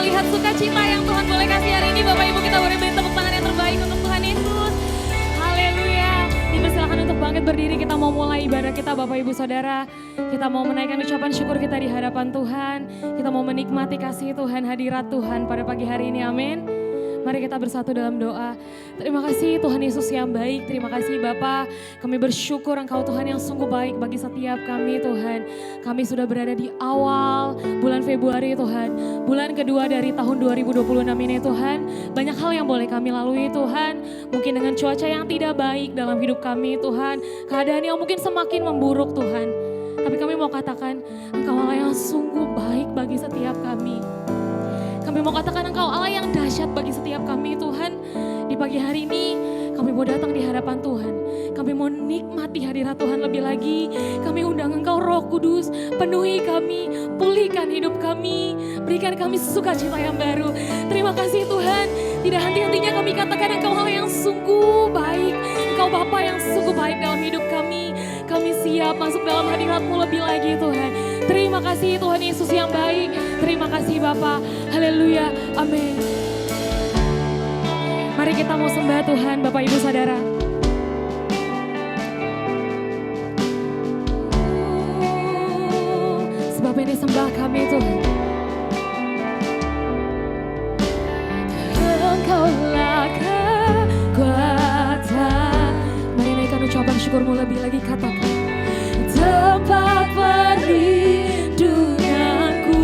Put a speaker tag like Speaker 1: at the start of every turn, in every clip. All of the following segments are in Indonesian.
Speaker 1: melihat sukacita yang Tuhan boleh kasih hari ini. Bapak Ibu, kita boleh beri tepuk tangan yang terbaik untuk Tuhan Yesus. Haleluya. Dipersilakan untuk bangkit berdiri, kita mau mulai ibadah kita Bapak Ibu Saudara. Kita mau menaikkan ucapan syukur kita di hadapan Tuhan. Kita mau menikmati kasih Tuhan, hadirat Tuhan pada pagi hari ini, amin. Mari kita bersatu dalam doa. Terima kasih Tuhan Yesus yang baik. Terima kasih Bapa. Kami bersyukur Engkau Tuhan yang sungguh baik bagi setiap kami Tuhan. Kami sudah berada di awal bulan Februari Tuhan. Bulan kedua dari tahun 2026 ini Tuhan. Banyak hal yang boleh kami lalui Tuhan. Mungkin dengan cuaca yang tidak baik dalam hidup kami Tuhan. Keadaan yang mungkin semakin memburuk Tuhan. Tapi kami mau katakan Engkau Allah yang sungguh baik bagi setiap kami. Kami mau katakan Engkau Allah yang dahsyat bagi setiap kami Tuhan. Di pagi hari ini kami mau datang di hadapan Tuhan. Kami mau nikmati hadirat Tuhan lebih lagi. Kami undang Engkau Roh Kudus, penuhi kami, pulihkan hidup kami, berikan kami sukacita yang baru. Terima kasih Tuhan. Tidak henti-hentinya kami katakan Engkau Allah yang sungguh baik. Engkau Bapa yang sungguh baik dalam hidup kami. Kami siap masuk dalam hadirat-Mu lebih lagi Tuhan. Terima kasih Tuhan Yesus yang baik. Terima kasih Bapa. Haleluya. Amin. Mari kita mau sembah Tuhan Bapak Ibu Saudara. Sebab ini sembah kami Tuhan. Engkaulah kekuatan. Mari naikkan ucapan syukur-Mu lebih lagi, katakan. Tempat perlindunganku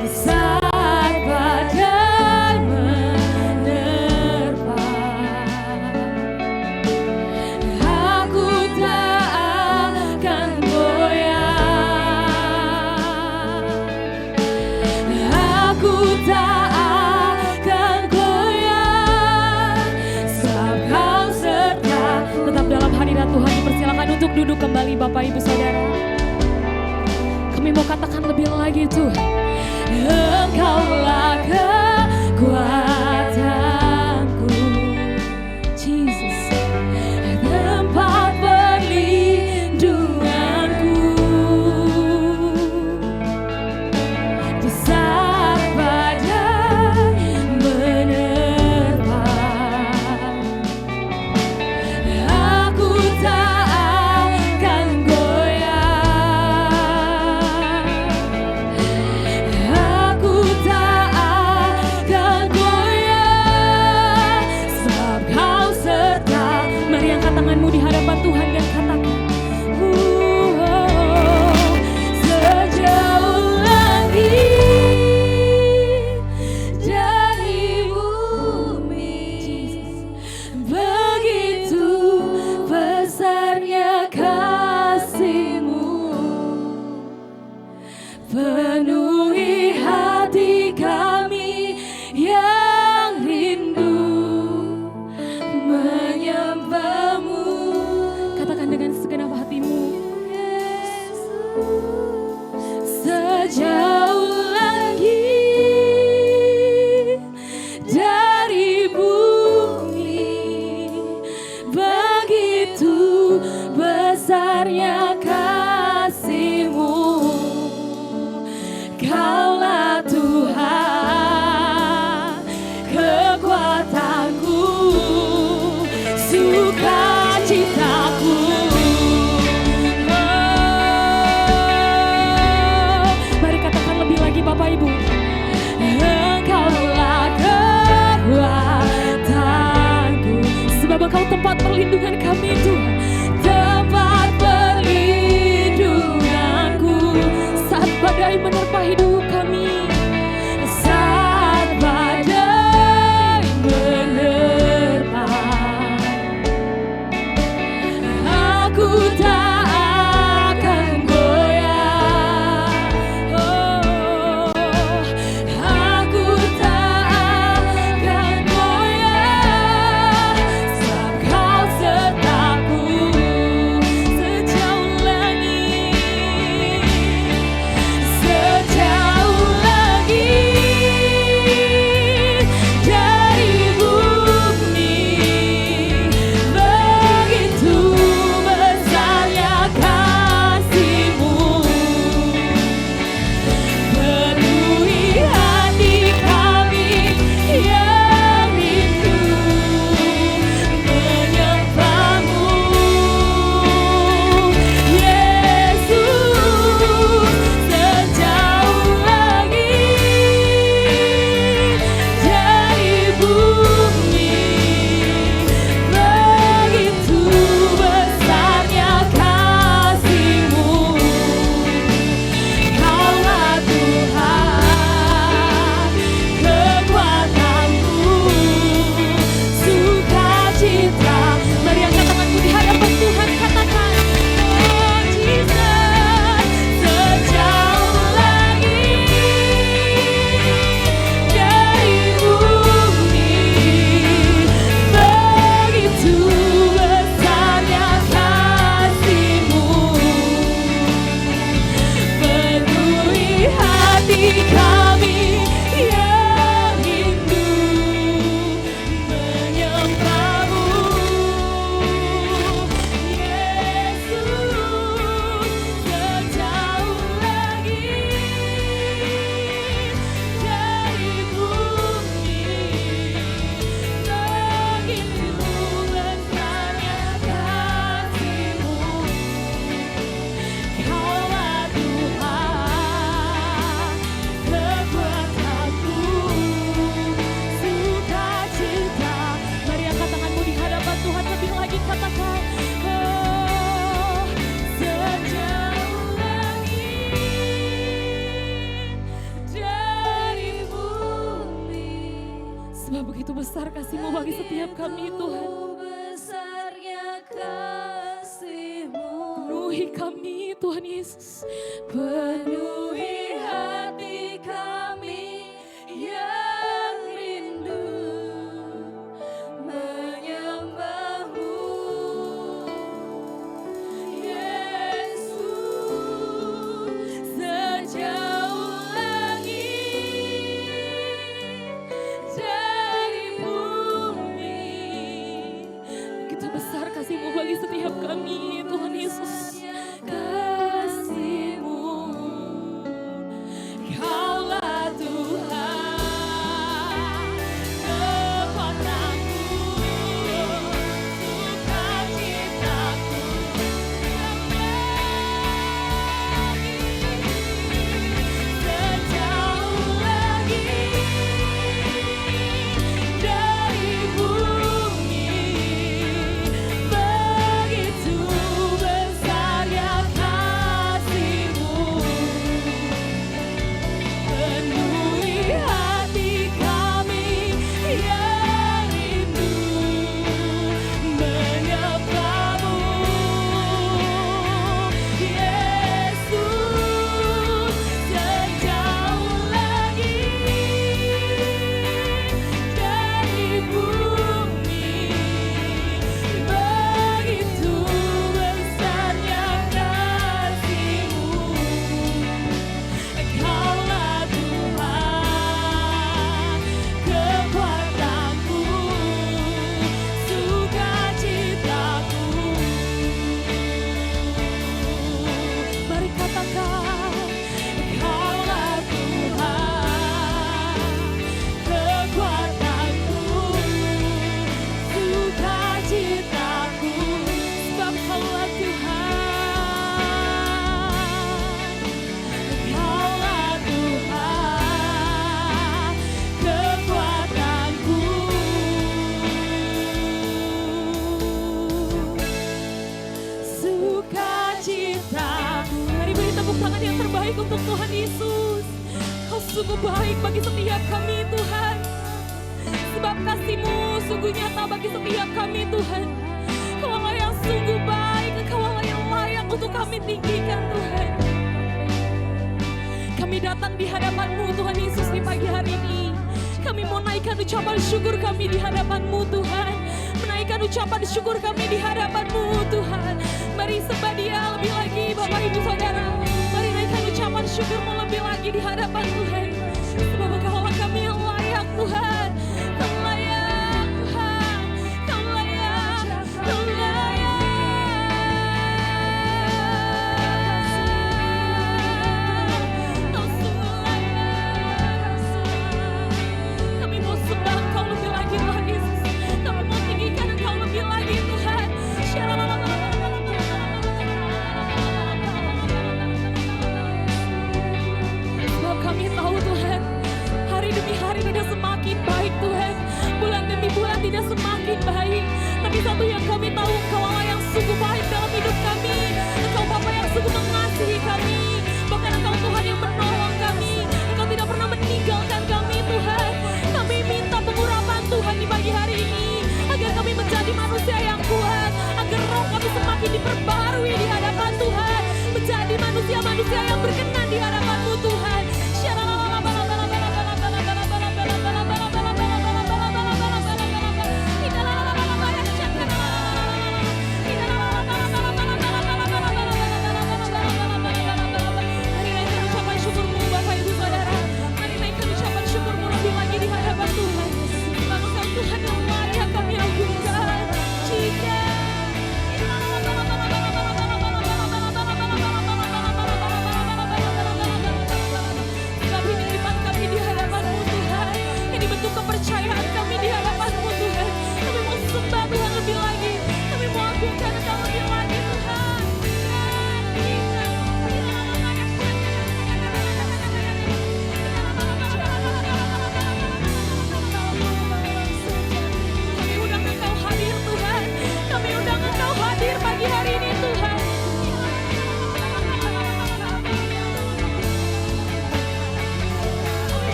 Speaker 1: di saat badai menerpa, aku tak akan goyah, aku tak akan goyah, sebab Kau serta. Tetap dalam hadirat Tuhan, dipersilakan untuk duduk kembali Bapak Ibu Saudara. Kami mau katakan lebih lagi Tuhan. Engkaulah kekuatanku, Jesus. Tempat perlindunganku di saat badai menerpa, aku tak akan goyah, aku tak akan goyah, sebab Kau serta. Mari angkat tanganmu di hadapan Tuhan dan katakan, sejauh langit dari bumi, begitu besarnya kasih-Mu, penuhi hati kami yang rindu menyembah-Mu. Katakan dengan segenap hatimu, sejauh langit dari bumi, begitu besarnya kasih-Mu, Kaulah Tuhan kekuatanku, sukacitaku. Mari katakan lebih lagi Bapak Ibu. Engkaulah kekuatanku, sebab Engkau tempat perlindungan kami Tuhan. Tempat perlindunganku saat badai menerpa hidup kami, saat badai menerpa, aku tak akan goyah, oh, aku tak akan goyah, sebab Kau sertaku. Sebab begitu besar kasih-Mu bagi setiap kami Tuhan.
Speaker 2: Besarnya kasih-Mu.
Speaker 1: Penuhi kami Tuhan Yesus.
Speaker 2: Penuhi hati kami yang rindu menyembah-Mu. Yesus, sejauh langit dari bumi.
Speaker 1: Begitu besar kasih-Mu bagi setiap kami Tuhan Yesus.
Speaker 2: Kasih-Mu, Kaulah Tuhan, kekuatanku, sukacitaku yang sejauh langit dari bumi. Begitu besarnya kasih-Mu, penuhi hati kami yang rindu menyembah-Mu. Yesus, sejauh langit dari bumi. Begitu besarnya kasih-Mu, Kaulah Tuhan, kekuatanku, sukacitaku.
Speaker 1: Mari katakan,
Speaker 2: Kaulah Tuhan, kekuatanku, sukacitaku.
Speaker 1: sebab Kaulah Tuhan.
Speaker 2: Kaulah Tuhan, kekuatanku, sukacitaku.
Speaker 1: Mari beri tepuk tangan yang terbaik untuk Tuhan Yesus. Kau sungguh baik bagi setiap kami Tuhan. Sebab kasih-Mu sungguh nyata bagi setiap kami Tuhan. Kaulah yang sungguh baik, Kaulah yang layak untuk kami tinggikan Tuhan. Kami datang di hadapan-Mu Tuhan Yesus di pagi hari ini. Kami mau naikkan ucapan syukur kami di hadapan-Mu Tuhan. Menaikkan ucapan syukur kami di hadapan-Mu Tuhan. Mari sembah Dia lebih lagi Bapak Ibu Saudara. Mari naikkan ucapan syukur-Mu lebih lagi di hadapan Tuhan. Sebab Kaulah kami yang layak Tuhan. Kau layak Tuhan. Kau layak. Kau layak. Kau sungguh layak. Kami mau sembah Engkau lebih lagi Tuhan Yesus. Kami mau tinggikan Engkau lebih lagi Tuhan. Sebab kami tahu Tuhan, hari demi hari tidak semakin baik Tuhan. Bulan demi bulan tidak semakin baik. Tapi satu yang kami tahu, Engkau Allah yang sungguh baik dalam hidup kami. Engkau Bapa yang sungguh mengasihi kami. Bahkan Engkau Tuhan yang menolong kami. Engkau tidak pernah meninggalkan kami Tuhan. Kami minta pengurapan Tuhan di pagi hari ini. Agar kami menjadi manusia yang kuat. Agar roh kami semakin diperbarui di hadapan Tuhan. Menjadi manusia-manusia yang berkenan di hadapan-Mu Tuhan.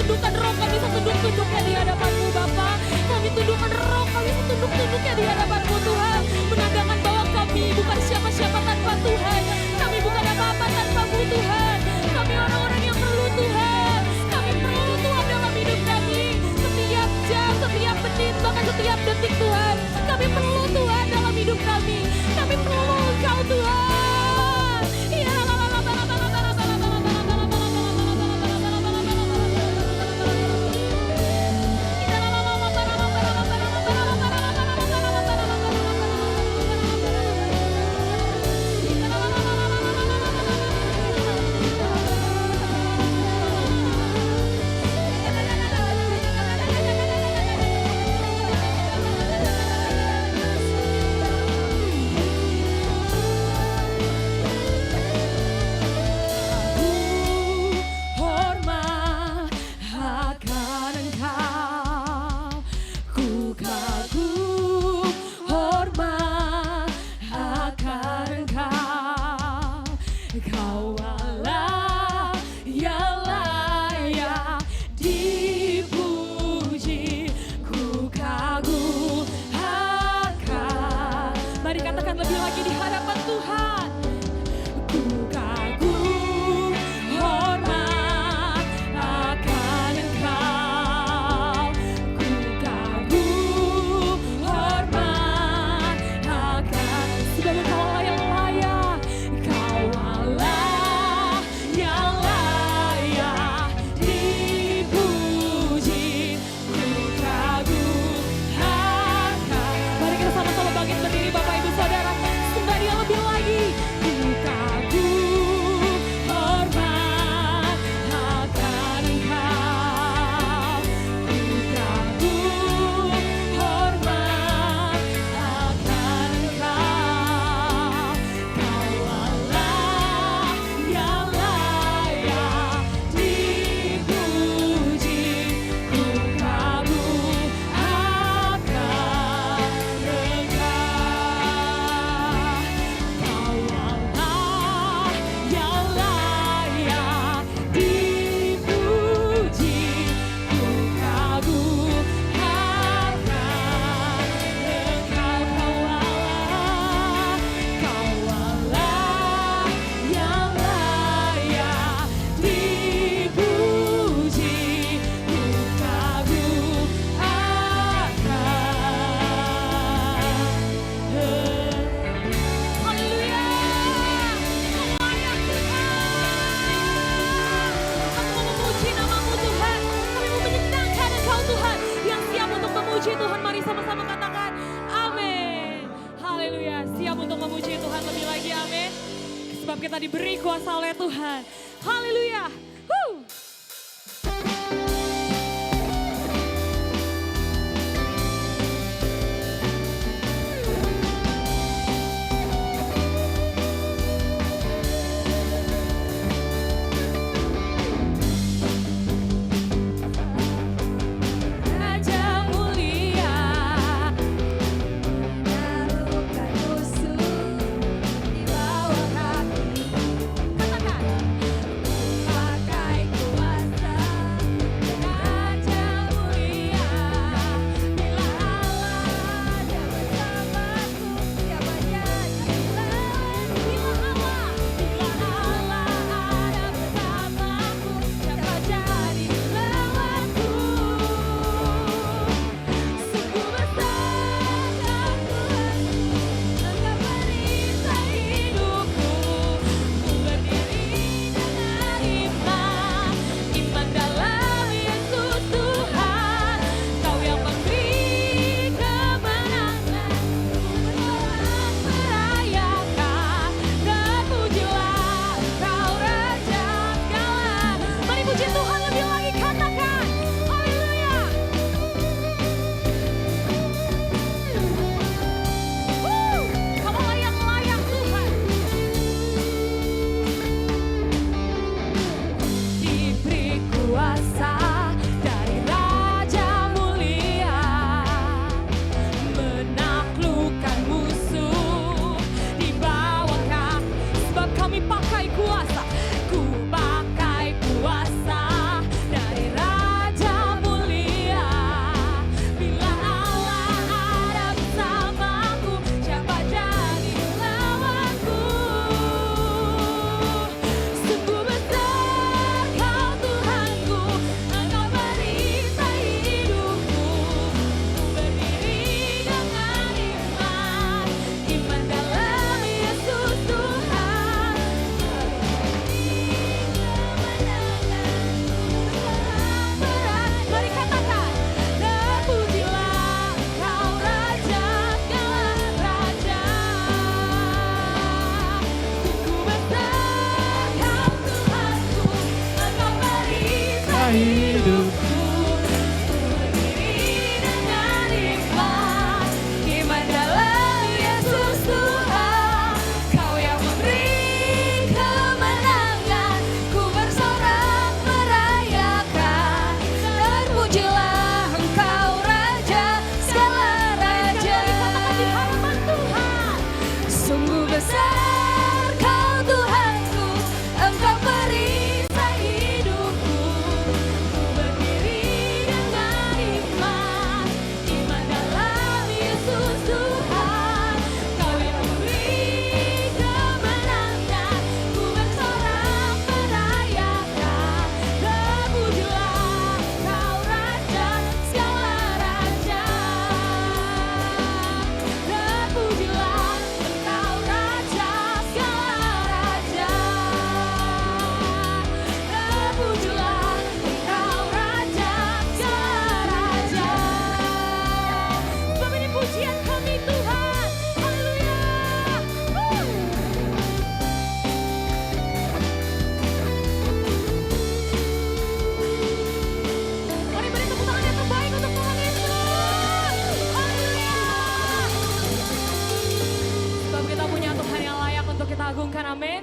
Speaker 1: tundukkan roh kami setunduk-tunduknya di hadapan-Mu Bapa. Kami tundukkan roh kami setunduk-tunduknya di hadapan-Mu Tuhan. Menandakan bahwa kami bukan siapa-siapa tanpa Tuhan. Kami bukan apa-apa tanpa-Mu Tuhan. Kami orang-orang yang perlu Tuhan. Kami perlu Tuhan dalam hidup kami. Setiap jam, setiap menit, bahkan setiap detik Tuhan. Kami perlu Tuhan dalam hidup kami. Kami perlu Engkau Tuhan. Ya, kita diberi kuasa oleh Tuhan. Haleluya.
Speaker 2: Katakan hidupku.
Speaker 1: Berdiri dengan iman, iman dalam Yesus Tuhan. Kau yang memberi kemenangan, ku bersorak merayakan. Terpujilah Engkau Raja, segala raja. Di hadapan Tuhan, sungguh besar Kau Tuhanku, Engkau perisai hidupku. Ku berdiri dengan iman, iman dalam Yesus Tuhan. Kau yang memberi kemenangan, ku bersorak merayakan. Terpujilah Kau Raja, segala raja. Terpujilah Engkau Raja, segala raja. Terpujilah Engkau Raja, segala raja. Sebab ini pujian kami Tuhan. Haleluya. Mari beri tepuk tangan yang terbaik untuk Tuhan Yesus. Haleluya. Sebab kita punya Tuhan yang layak untuk kita agungkan, amin.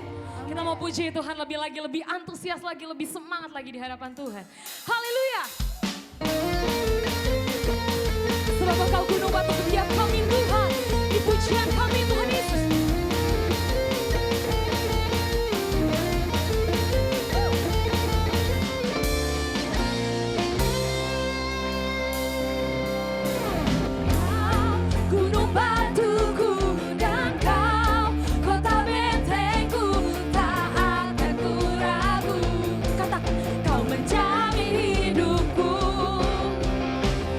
Speaker 1: Kita mau puji Tuhan lebih lagi, lebih antusias lagi, lebih semangat lagi di hadapan Tuhan. Haleluya. Sebab Engkau gunung batu setiap kami Tuhan, di pujian kami Tuhan Yesus. Gunung batuku dan Kau, kota bentengku, tak akan ku ragu. Katakan, Kau menjamin hidupku.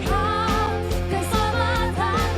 Speaker 1: Kau keselamatan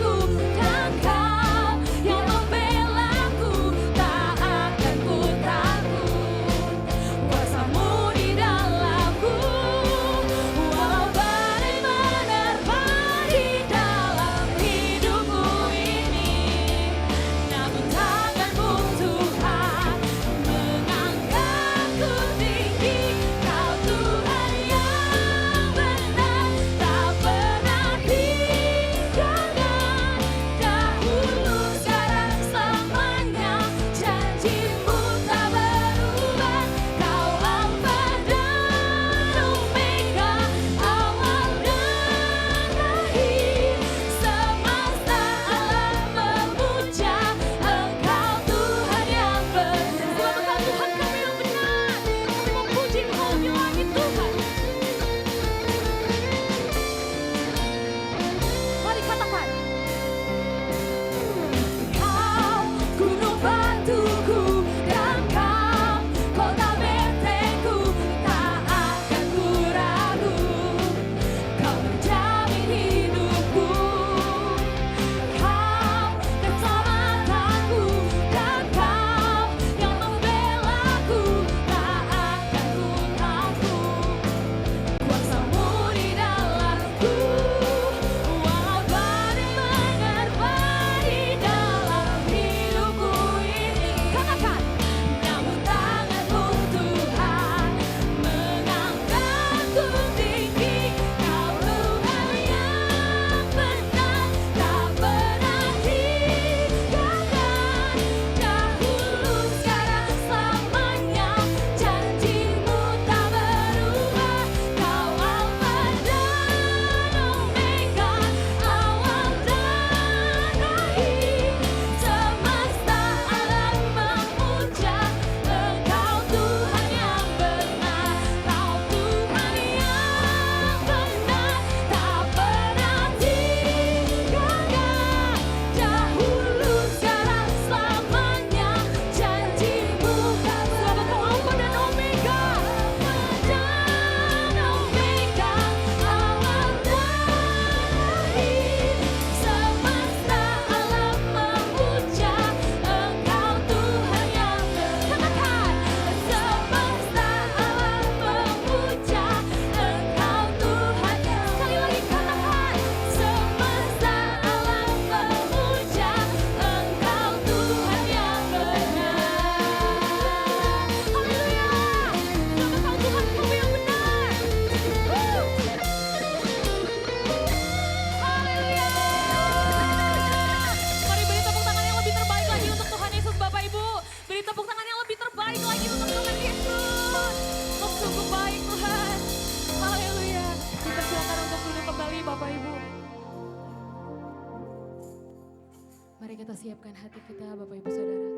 Speaker 1: Mari kita siapkan hati kita Bapak Ibu Saudara.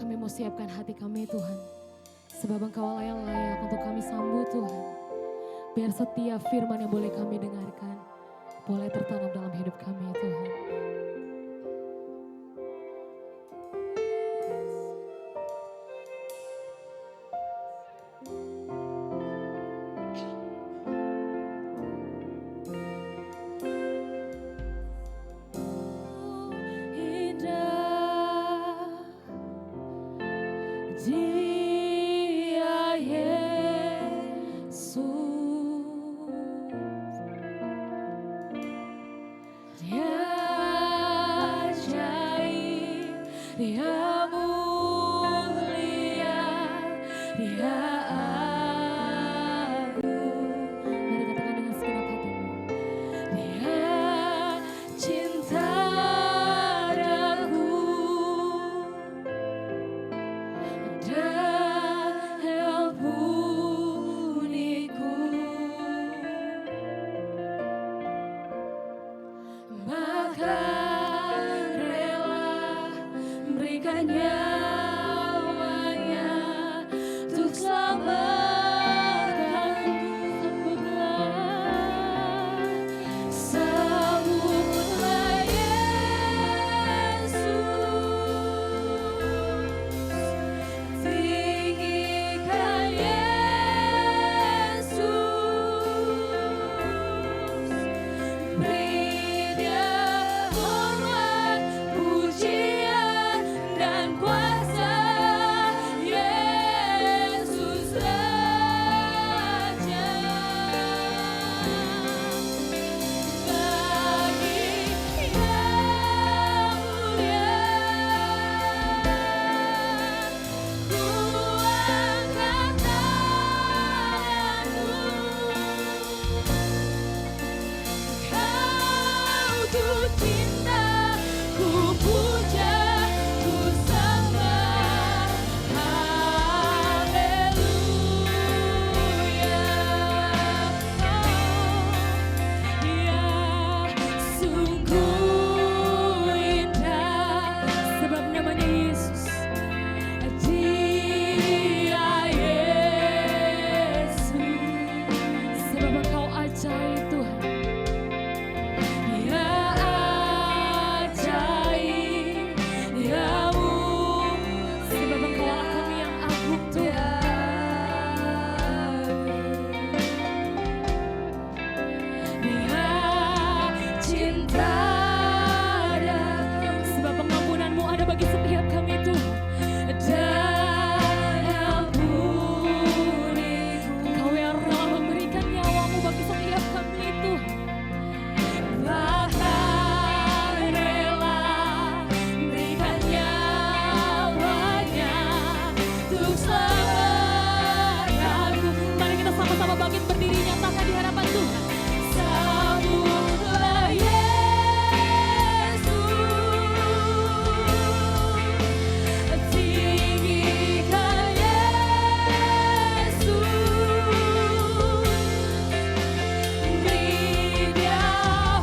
Speaker 1: Kami mau siapkan hati kami Tuhan. Sebab Engkau yang layak untuk kami sambut Tuhan. Biar setiap firman yang boleh kami dengarkan boleh tertanam dalam hidup kami Tuhan.
Speaker 2: Dia Yesus, Dia ajaib, Dia mulia, Dia agung.
Speaker 1: Mari katakan dengan segenap hatimu.
Speaker 2: Dia cinta daku, dalam bunyiku, maka rela memberikan nyawanya untuk selamatkanku. Sambutlah Yesus, tinggikan Yesus, beri Dia hormat, pujian dan kuasa. Yesus Raja, bagi yang mulia, ku angkat tanganku. Kau ku cinta, ku puja, ku sembah. Haleluya. Ya, sungguh indah sebab namanya Yesus. Dia Yesus,
Speaker 1: Sebab Engkau ajaib Tuhan.
Speaker 2: Dia ajaib, Dia
Speaker 1: Sebab Engkau Allah kami yang agung Tuhan.
Speaker 2: Dia cinta daku,
Speaker 1: Sebab pengampunanmu ada bagi setiap kami Tuhan.
Speaker 2: dalam bunyiku,
Speaker 1: Engkau yang rela memberikan nyawamu bagi setiap kami Tuhan.
Speaker 2: bahkan rela memberikan nyawanya untuk selamatkanku.
Speaker 1: Mari kita sama-sama bangkit berdiri nyatakan di hadapan Tuhan.
Speaker 2: Sambutlah Yesus, tinggikan Yesus, beri Dia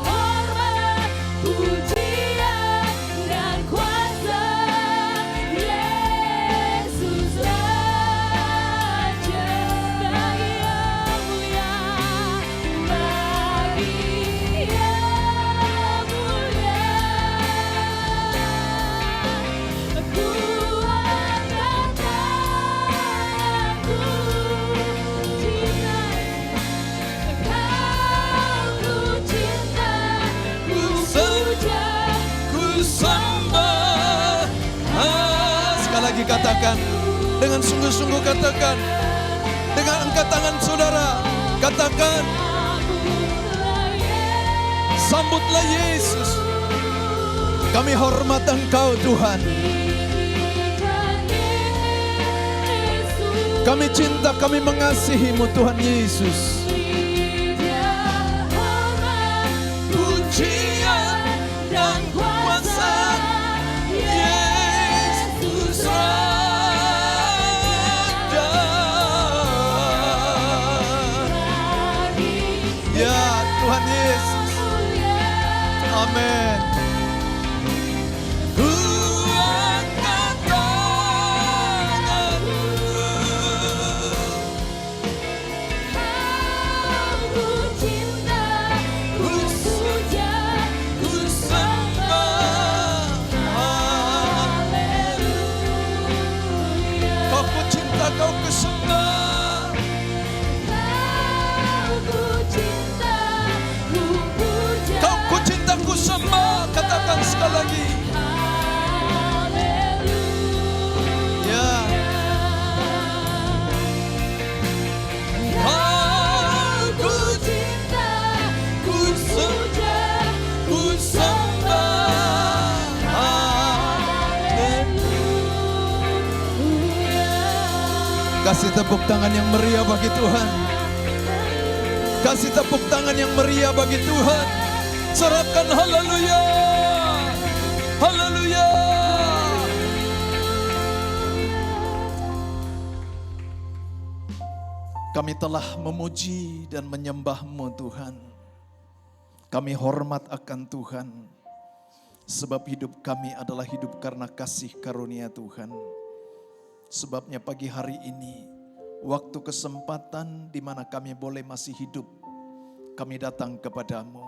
Speaker 2: hormat, pujian dan kuasa. Yesus Raja, bagi yang mulia, bagi yang mulia, ku angkat tanganku. Cinta Kau, ku cinta, ku puja,
Speaker 3: Ku sembah. Sekali lagi katakan, dengan sungguh-sungguh katakan, dengan angkat tangan saudara, katakan, sambutlah Yesus. Kami hormat Engkau Tuhan. Kami cinta, kami mengasihi-Mu Tuhan Yesus. Pujian dan kuasa Yesus Raja. Tuhan Yesus. Amin. Ku angkat tanganku.
Speaker 2: Aku cinta, ku puja,
Speaker 3: Ku sembah.
Speaker 2: haleluya.
Speaker 3: Kau ku cinta, kau ku sembah.
Speaker 2: Aku cinta, ku puja,
Speaker 3: Kau ku cinta, ku sembah. Katakan sekali lagi.
Speaker 2: haleluya.
Speaker 3: Ya. Aku
Speaker 2: Cinta,
Speaker 3: ku
Speaker 2: puja,
Speaker 3: ku sembah. Kasih tepuk tangan yang meriah bagi Tuhan. Kasih tepuk tangan yang meriah bagi Tuhan. Serahkan haleluya. Haleluya. Kami telah memuji dan menyembah-Mu Tuhan. Kami hormat akan Tuhan. Sebab hidup kami adalah hidup karena kasih karunia Tuhan. Sebabnya pagi hari ini, waktu kesempatan di mana kami boleh masih hidup, kami datang kepadamu,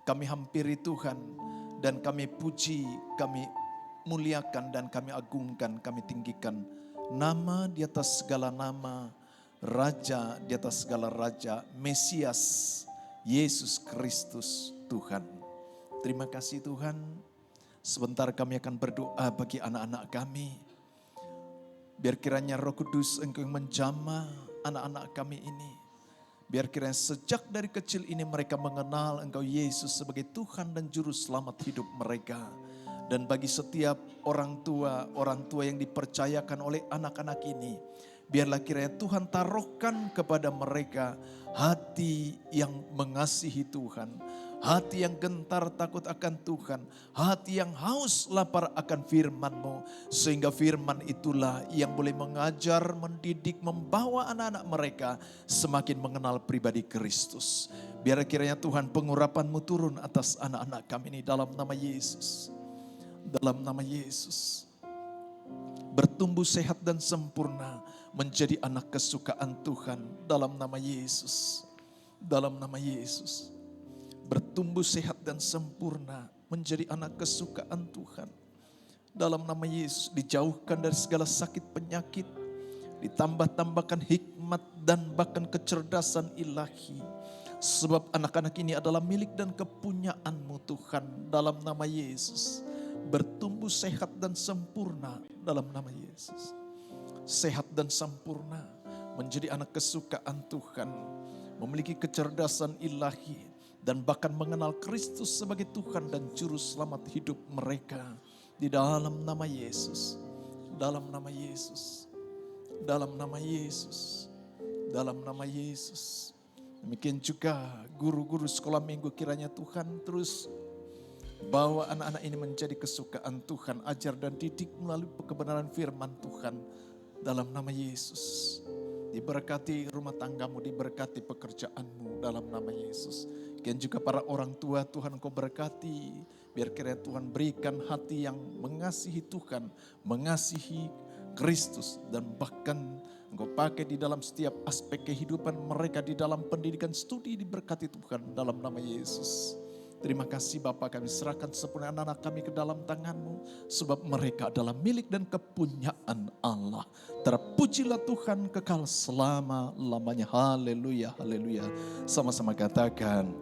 Speaker 3: kami hampiri Tuhan, dan kami puji, kami muliakan, dan kami agungkan, kami tinggikan nama di atas segala nama, Raja di atas segala raja, Mesias, Yesus Kristus Tuhan. Terima kasih Tuhan. Sebentar kami akan berdoa bagi anak-anak kami. Biar kiranya Roh Kudus Engkau yang menjamah anak-anak kami ini. Biar kiranya sejak dari kecil ini mereka mengenal Engkau Yesus sebagai Tuhan dan Juru Selamat hidup mereka. Dan bagi setiap orang tua yang dipercayakan oleh anak-anak ini, biarlah kiranya Tuhan taruhkan kepada mereka hati yang mengasihi Tuhan. Hati yang gentar takut akan Tuhan. Hati yang haus lapar akan firman-Mu. Sehingga firman itulah yang boleh mengajar, mendidik, membawa anak-anak mereka semakin mengenal pribadi Kristus. Biar kiranya Tuhan pengurapan-Mu turun atas anak-anak kami ini dalam nama Yesus. Dalam nama Yesus. Bertumbuh sehat dan sempurna menjadi anak kesukaan Tuhan dalam nama Yesus. Dalam nama Yesus. Bertumbuh sehat dan sempurna menjadi anak kesukaan Tuhan. Dalam nama Yesus dijauhkan dari segala sakit penyakit. Ditambah-tambahkan hikmat dan bahkan kecerdasan ilahi. Sebab anak-anak ini adalah milik dan kepunyaan-Mu Tuhan dalam nama Yesus. Bertumbuh sehat dan sempurna dalam nama Yesus. Sehat dan sempurna menjadi anak kesukaan Tuhan. Memiliki kecerdasan ilahi. Dan bahkan mengenal Kristus sebagai Tuhan dan Juru Selamat hidup mereka. Di dalam nama Yesus. Dalam nama Yesus. Dalam nama Yesus. Dalam nama Yesus. Demikian juga guru-guru sekolah minggu kiranya Tuhan terus bawa anak-anak ini menjadi kesukaan Tuhan. Ajar dan didik melalui kebenaran firman Tuhan. Dalam nama Yesus. Diberkati rumah tanggamu, diberkati pekerjaanmu dalam nama Yesus. Dan juga para orang tua Tuhan Engkau berkati. Biar kiranya Tuhan berikan hati yang mengasihi Tuhan, mengasihi Kristus. Dan bahkan Engkau pakai di dalam setiap aspek kehidupan mereka, di dalam pendidikan studi diberkati Tuhan dalam nama Yesus. Terima kasih Bapa, kami serahkan sepenuhnya anak-anak kami ke dalam tangan-Mu. Sebab mereka adalah milik dan kepunyaan Allah. Terpujilah Tuhan kekal selama-lamanya. Haleluya, haleluya. Sama-sama katakan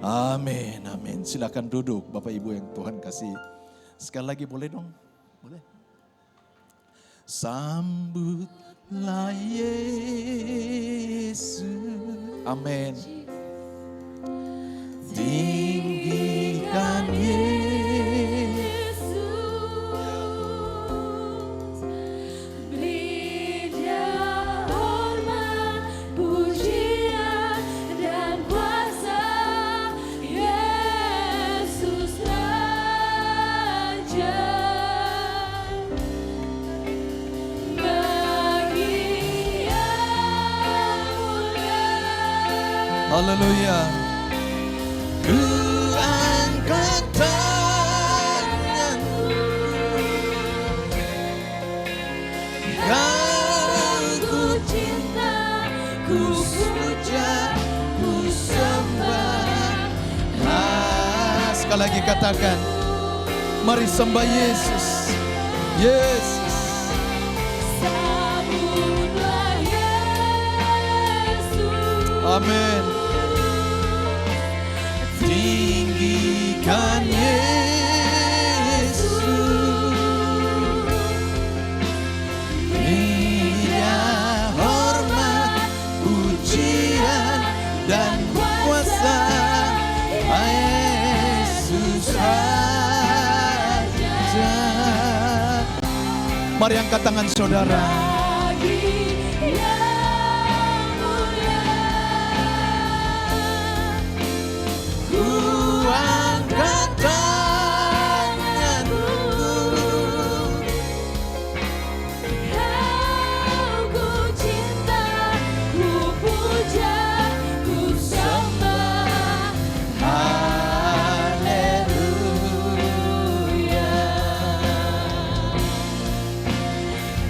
Speaker 3: amin, amin. Silakan duduk Bapak Ibu yang Tuhan kasih. Sekali lagi boleh dong? Boleh. Sambutlah Yesus. Amin. Tinggikan
Speaker 2: Yesus, beri Dia hormat, pujian dan kuasa. Yesus Raja, bagi yang mulia.
Speaker 3: Haleluya. Sekali lagi katakan, mari sembah Yesus. Yesus.
Speaker 2: Sambutlah Yesus.
Speaker 3: Amin. Tinggikan Yesus. Beri Dia hormat, pujian dan kuasa. Yesus Raja. Mari angkat tangan saudara.
Speaker 2: Bagi yang mulia,
Speaker 3: Ku angkat tanganku.
Speaker 2: Kau ku cinta, ku puja, ku sembah.
Speaker 3: Haleluya.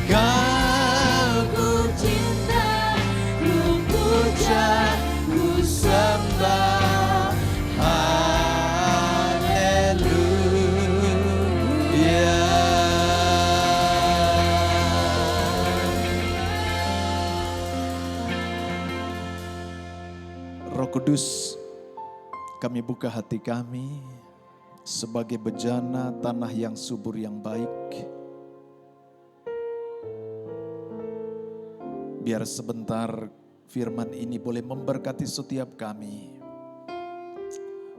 Speaker 3: Kau ku
Speaker 2: Cinta, ku puja,
Speaker 3: ku sembah. Haleluya. Roh Kudus, kami buka hati kami sebagai bejana tanah yang subur yang baik. Biar sebentar firman ini boleh memberkati setiap kami.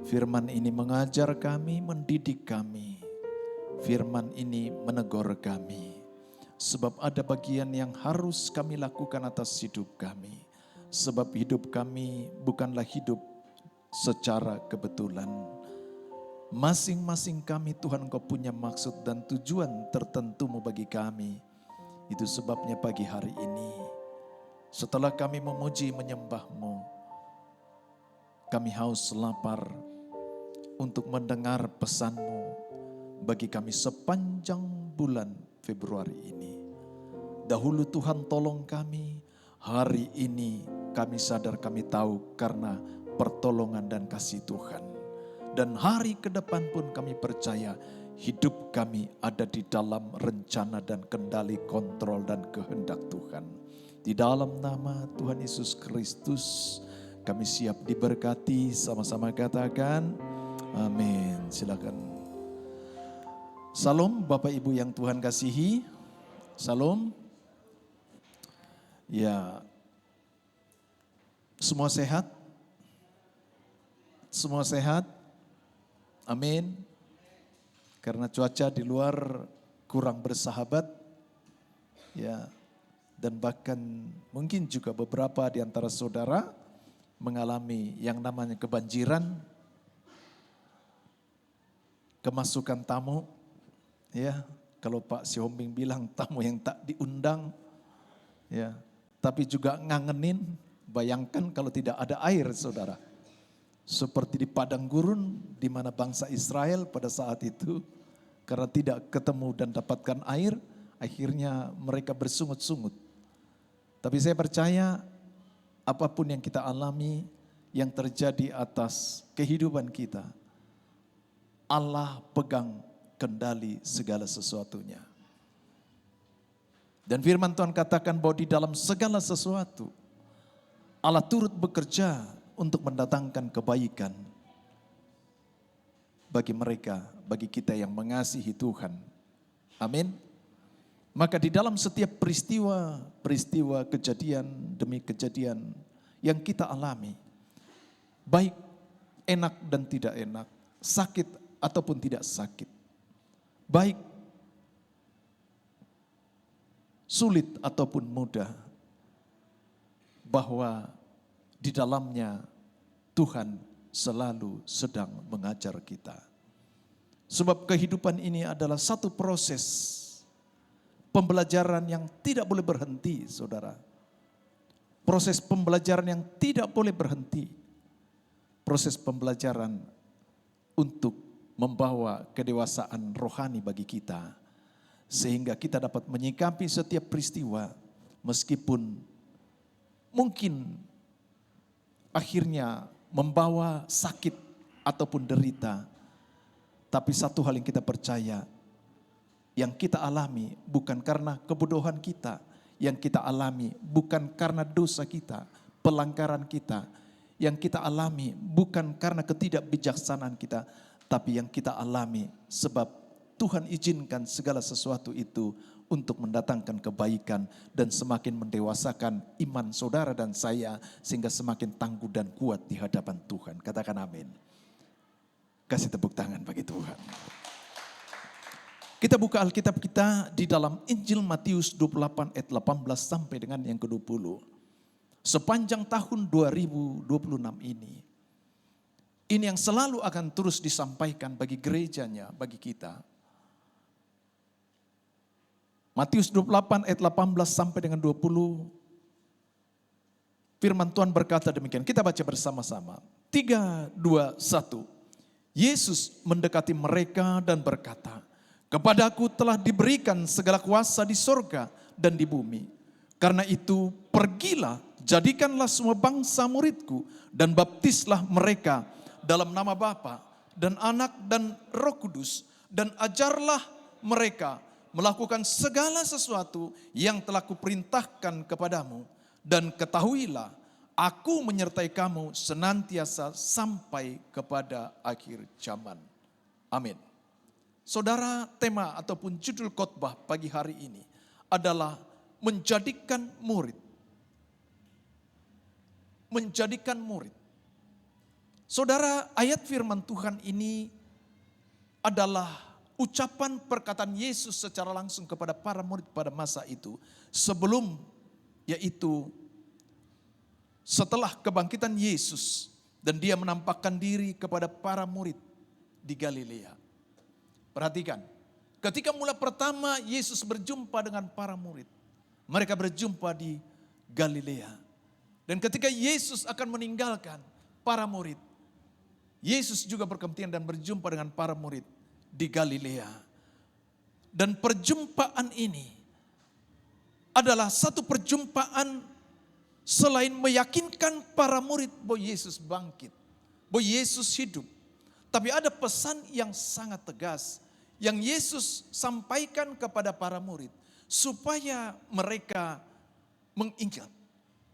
Speaker 3: Firman ini mengajar kami, mendidik kami. Firman ini menegur kami. Sebab ada bagian yang harus kami lakukan atas hidup kami. Sebab hidup kami bukanlah hidup secara kebetulan. Masing-masing kami Tuhan Kau punya maksud dan tujuan tertentumu bagi kami. Itu sebabnya pagi hari ini, setelah kami memuji menyembah-Mu, kami haus lapar untuk mendengar pesan-Mu bagi kami sepanjang bulan Februari ini. Dahulu Tuhan tolong kami, hari ini kami sadar kami tahu karena pertolongan dan kasih Tuhan. Dan hari ke depan pun kami percaya hidup kami ada di dalam rencana dan kendali kontrol dan kehendak Tuhan. Di dalam nama Tuhan Yesus Kristus kami siap diberkati, sama-sama katakan amin. Silakan. Salam Bapak Ibu yang Tuhan kasihi. Salam. Ya, semua sehat? Semua sehat? Amin. Karena cuaca di luar kurang bersahabat. Ya, dan bahkan mungkin juga beberapa di antara saudara mengalami yang namanya kebanjiran, kemasukan tamu. Ya, kalau Pak Sihombing bilang tamu yang tak diundang. Ya, tapi juga ngangenin. Bayangkan kalau tidak ada air, saudara. Seperti di padang gurun di mana bangsa Israel pada saat itu karena tidak ketemu dan dapatkan air, akhirnya mereka bersungut-sungut. Tapi saya percaya apapun yang kita alami, yang terjadi atas kehidupan kita, Allah pegang kendali segala sesuatunya. Dan firman Tuhan katakan bahwa di dalam segala sesuatu Allah turut bekerja untuk mendatangkan kebaikan bagi mereka, bagi kita yang mengasihi Tuhan. Amin. Maka di dalam setiap peristiwa kejadian demi kejadian yang kita alami, baik enak dan tidak enak, sakit ataupun tidak sakit, baik sulit ataupun mudah, bahwa di dalamnya Tuhan selalu sedang mengajar kita. Sebab kehidupan ini adalah satu proses pembelajaran yang tidak boleh berhenti, saudara. Proses pembelajaran yang tidak boleh berhenti. Proses pembelajaran untuk membawa kedewasaan rohani bagi kita. Sehingga kita dapat menyikapi setiap peristiwa meskipun mungkin akhirnya membawa sakit ataupun derita. Tapi satu hal yang kita percaya, yang kita alami bukan karena kebodohan kita, yang kita alami bukan karena dosa kita, pelanggaran kita, yang kita alami bukan karena ketidakbijaksanaan kita, tapi yang kita alami sebab Tuhan izinkan segala sesuatu itu untuk mendatangkan kebaikan dan semakin mendewasakan iman saudara dan saya sehingga semakin tangguh dan kuat di hadapan Tuhan. Katakan amin. Kasih tepuk tangan bagi Tuhan. Kita buka Alkitab kita di dalam Injil Matius 28 ayat 18 sampai dengan yang ke-20. Sepanjang tahun 2026 ini yang selalu akan terus disampaikan bagi gerejanya, bagi kita. Matius 28 ayat 18 sampai dengan 20. Firman Tuhan berkata demikian. Kita baca bersama-sama. 3, 2, 1. Yesus mendekati mereka dan berkata, "Kepadaku telah diberikan segala kuasa di sorga dan di bumi. Karena itu pergilah, jadikanlah semua bangsa muridku dan baptislah mereka dalam nama Bapa dan Anak dan Roh Kudus. Dan ajarlah mereka melakukan segala sesuatu yang telah kuperintahkan kepadamu. Dan ketahuilah, aku menyertai kamu senantiasa sampai kepada akhir zaman." Amin. Saudara, tema ataupun judul khotbah pagi hari ini adalah menjadikan murid. Menjadikan murid. Saudara, ayat firman Tuhan ini adalah ucapan perkataan Yesus secara langsung kepada para murid pada masa itu. Sebelum, yaitu setelah kebangkitan Yesus dan dia menampakkan diri kepada para murid di Galilea. Perhatikan, ketika mula pertama Yesus berjumpa dengan para murid, mereka berjumpa di Galilea. Dan ketika Yesus akan meninggalkan para murid, Yesus juga berkepentingan dan berjumpa dengan para murid di Galilea. Dan perjumpaan ini adalah satu perjumpaan selain meyakinkan para murid bahwa Yesus bangkit, bahwa Yesus hidup. Tapi ada pesan yang sangat tegas yang Yesus sampaikan kepada para murid supaya mereka mengingat,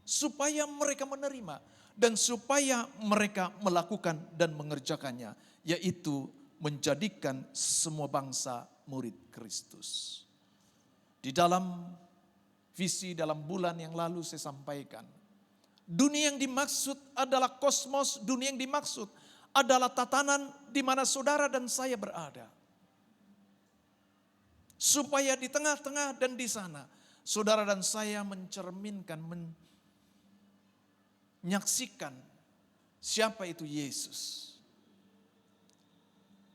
Speaker 3: supaya mereka menerima, dan supaya mereka melakukan dan mengerjakannya, yaitu menjadikan semua bangsa murid Kristus. Di dalam visi dalam bulan yang lalu saya sampaikan, dunia yang dimaksud adalah kosmos, dunia yang dimaksud adalah tatanan di mana saudara dan saya berada. Supaya di tengah-tengah dan di sana, saudara dan saya mencerminkan, menyaksikan siapa itu Yesus.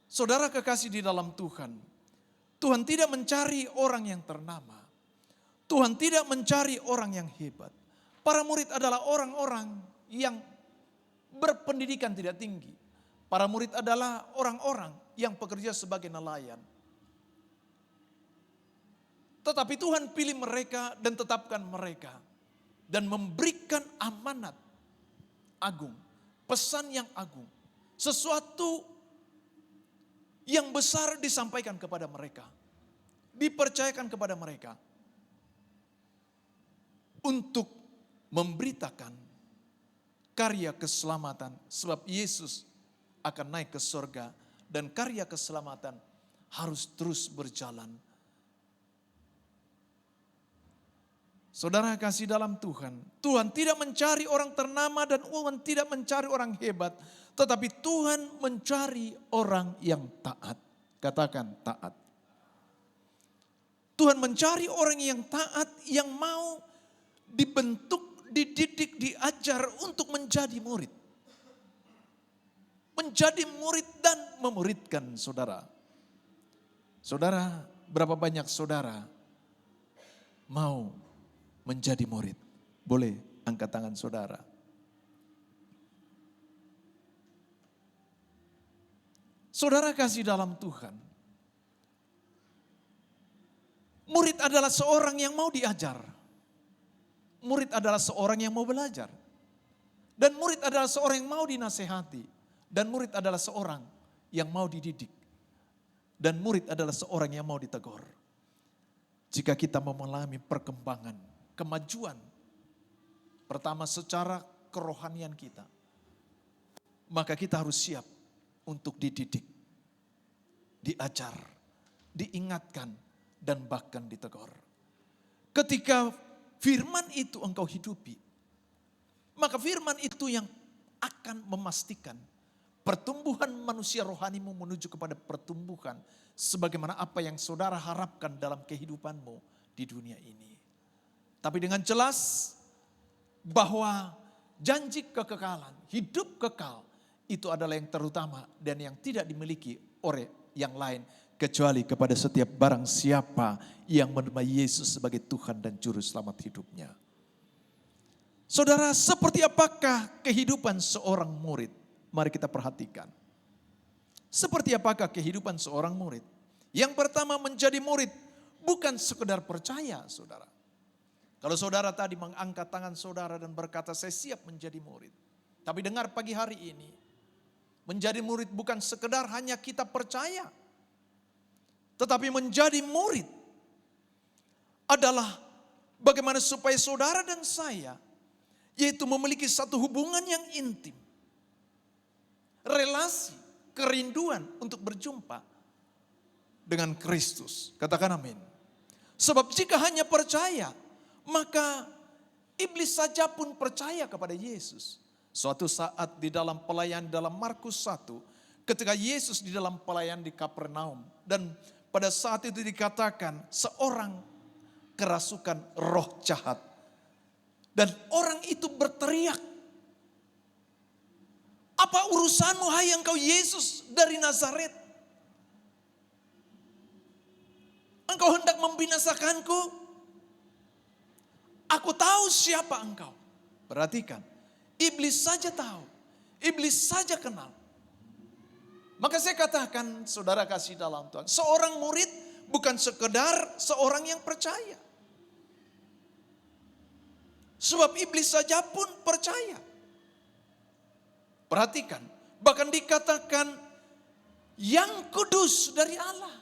Speaker 3: Saudara kekasih di dalam Tuhan, Tuhan tidak mencari orang yang ternama. Tuhan tidak mencari orang yang hebat. Para murid adalah orang-orang yang berpendidikan tidak tinggi. Para murid adalah orang-orang yang bekerja sebagai nelayan. Tetapi Tuhan pilih mereka dan tetapkan mereka. Dan memberikan amanat agung. Pesan yang agung. Sesuatu yang besar disampaikan kepada mereka. Dipercayakan kepada mereka. Untuk memberitakan karya keselamatan. Sebab Yesus akan naik ke surga. Dan karya keselamatan harus terus berjalan. Saudara kasih dalam Tuhan, Tuhan tidak mencari orang ternama dan Tuhan tidak mencari orang hebat. Tetapi Tuhan mencari orang yang taat. Katakan taat. Tuhan mencari orang yang taat, yang mau dibentuk, dididik, diajar untuk menjadi murid. Menjadi murid dan memuridkan saudara. Saudara, berapa banyak saudara mau menjadi murid? Boleh angkat tangan saudara. Saudara kasih dalam Tuhan. Murid adalah seorang yang mau diajar. Murid adalah seorang yang mau belajar. Dan murid adalah seorang yang mau dinasehati. Dan murid adalah seorang yang mau dididik. Dan murid adalah seorang yang mau ditegur. Jika kita mau mengalami perkembangan, kemajuan, pertama secara kerohanian kita, maka kita harus siap untuk dididik, diajar, diingatkan, dan bahkan ditegur. Ketika firman itu engkau hidupi, maka firman itu yang akan memastikan pertumbuhan manusia rohanimu menuju kepada pertumbuhan sebagaimana apa yang saudara harapkan dalam kehidupanmu di dunia ini. Tapi dengan jelas bahwa janji kekekalan, hidup kekal itu adalah yang terutama dan yang tidak dimiliki oleh yang lain kecuali kepada setiap barang siapa yang menerima Yesus sebagai Tuhan dan Juru Selamat hidupnya. Saudara, seperti apakah kehidupan seorang murid? Mari kita perhatikan. Seperti apakah kehidupan seorang murid? Yang pertama, menjadi murid bukan sekedar percaya, saudara. Kalau saudara tadi mengangkat tangan saudara dan berkata, saya siap menjadi murid. Tapi dengar pagi hari ini, menjadi murid bukan sekedar hanya kita percaya. Tetapi menjadi murid adalah bagaimana supaya saudara dan saya, yaitu memiliki satu hubungan yang intim. Relasi, kerinduan untuk berjumpa dengan Kristus. Katakan amin. Sebab jika hanya percaya, maka iblis saja pun percaya kepada Yesus. Suatu saat di dalam pelayan dalam Markus 1, ketika Yesus di dalam pelayan di Kapernaum. Dan pada saat itu dikatakan seorang kerasukan roh jahat. Dan orang itu berteriak, apa urusanmu hai engkau Yesus dari Nazaret? Engkau hendak membinasakanku? Aku tahu siapa engkau. Perhatikan, iblis saja tahu, iblis saja kenal. Maka saya katakan, saudara kasih dalam Tuhan, seorang murid bukan sekedar seorang yang percaya. Sebab iblis saja pun percaya. Perhatikan, bahkan dikatakan yang kudus dari Allah.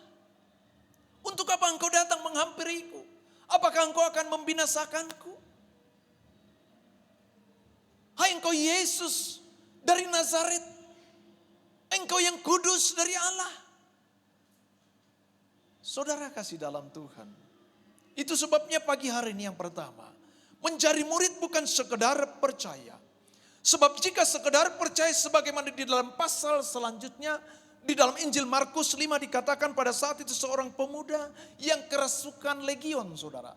Speaker 3: Untuk apa engkau datang menghampiriku? Apakah engkau akan membinasakanku? Hai engkau Yesus dari Nazaret, engkau yang kudus dari Allah. Saudara kasih dalam Tuhan. Itu sebabnya pagi hari ini yang pertama, menjadi murid bukan sekedar percaya. Sebab jika sekedar percaya sebagaimana di dalam pasal selanjutnya, di dalam Injil Markus 5 dikatakan pada saat itu seorang pemuda yang kerasukan legion, saudara.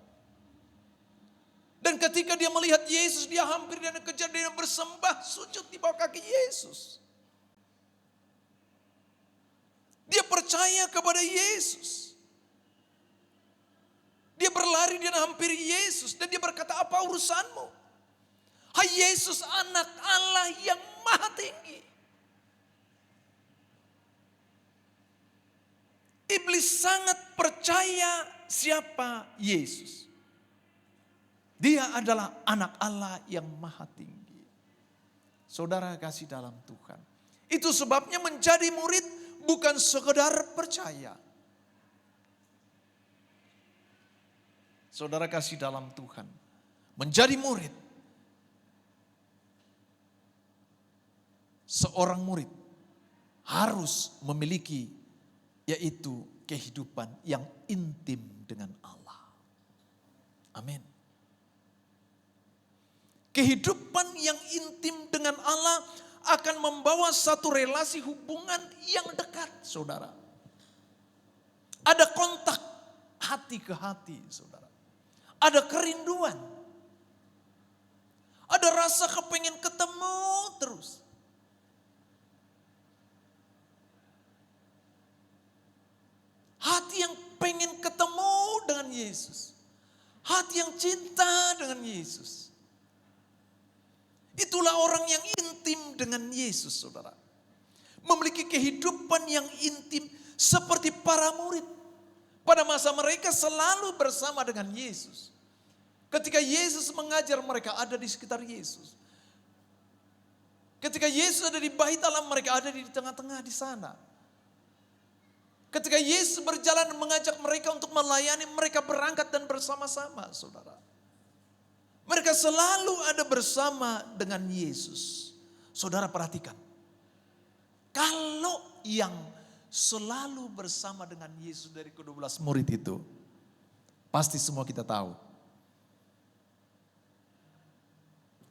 Speaker 3: Dan ketika dia melihat Yesus, dia hampir dan kejar, dia bersembah sujud di bawah kaki Yesus. Dia percaya kepada Yesus. Dia berlari dan hampiri Yesus dan dia berkata, apa urusanmu? Hai Yesus, anak Allah yang maha tinggi. Iblis sangat percaya siapa Yesus. Dia adalah anak Allah yang maha tinggi. Saudara kasih dalam Tuhan. Itu sebabnya menjadi murid bukan sekedar percaya. Saudara kasih dalam Tuhan. Menjadi murid. Seorang murid harus memiliki yaitu kehidupan yang intim dengan Allah. Amin. Kehidupan yang intim dengan Allah akan membawa satu relasi hubungan yang dekat, saudara. Ada kontak hati ke hati, saudara. Ada kerinduan. Ada rasa kepengen ketemu terus. Hati yang pengen ketemu dengan Yesus. Hati yang cinta dengan Yesus. Itulah orang yang intim dengan Yesus, saudara. Memiliki kehidupan yang intim seperti para murid. Pada masa mereka selalu bersama dengan Yesus. Ketika Yesus mengajar, mereka ada di sekitar Yesus. Ketika Yesus ada di bait Allah, mereka ada di tengah-tengah di sana. Ketika Yesus berjalan mengajak mereka untuk melayani, mereka berangkat dan bersama-sama, saudara. Mereka selalu ada bersama dengan Yesus. Saudara perhatikan. Kalau yang selalu bersama dengan Yesus dari ke-12 murid itu, pasti semua kita tahu.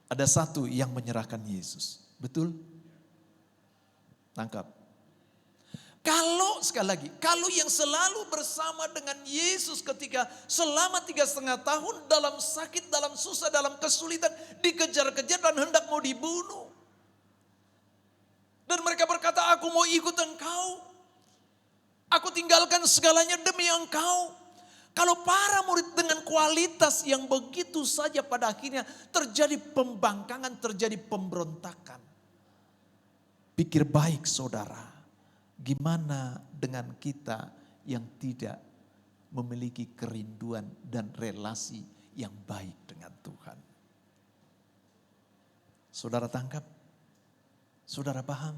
Speaker 3: Ada satu yang menyerahkan Yesus. Betul? Tangkap. Kalau sekali lagi, kalau yang selalu bersama dengan Yesus ketika selama 3,5 tahun dalam sakit, dalam susah, dalam kesulitan, dikejar-kejar dan hendak mau dibunuh. Dan mereka berkata, aku mau ikut engkau. Aku tinggalkan segalanya demi engkau. Kalau para murid dengan kualitas yang begitu saja pada akhirnya terjadi pembangkangan, terjadi pemberontakan. Pikir baik saudara. Gimana dengan kita yang tidak memiliki kerinduan dan relasi yang baik dengan Tuhan? Saudara tangkap? Saudara paham?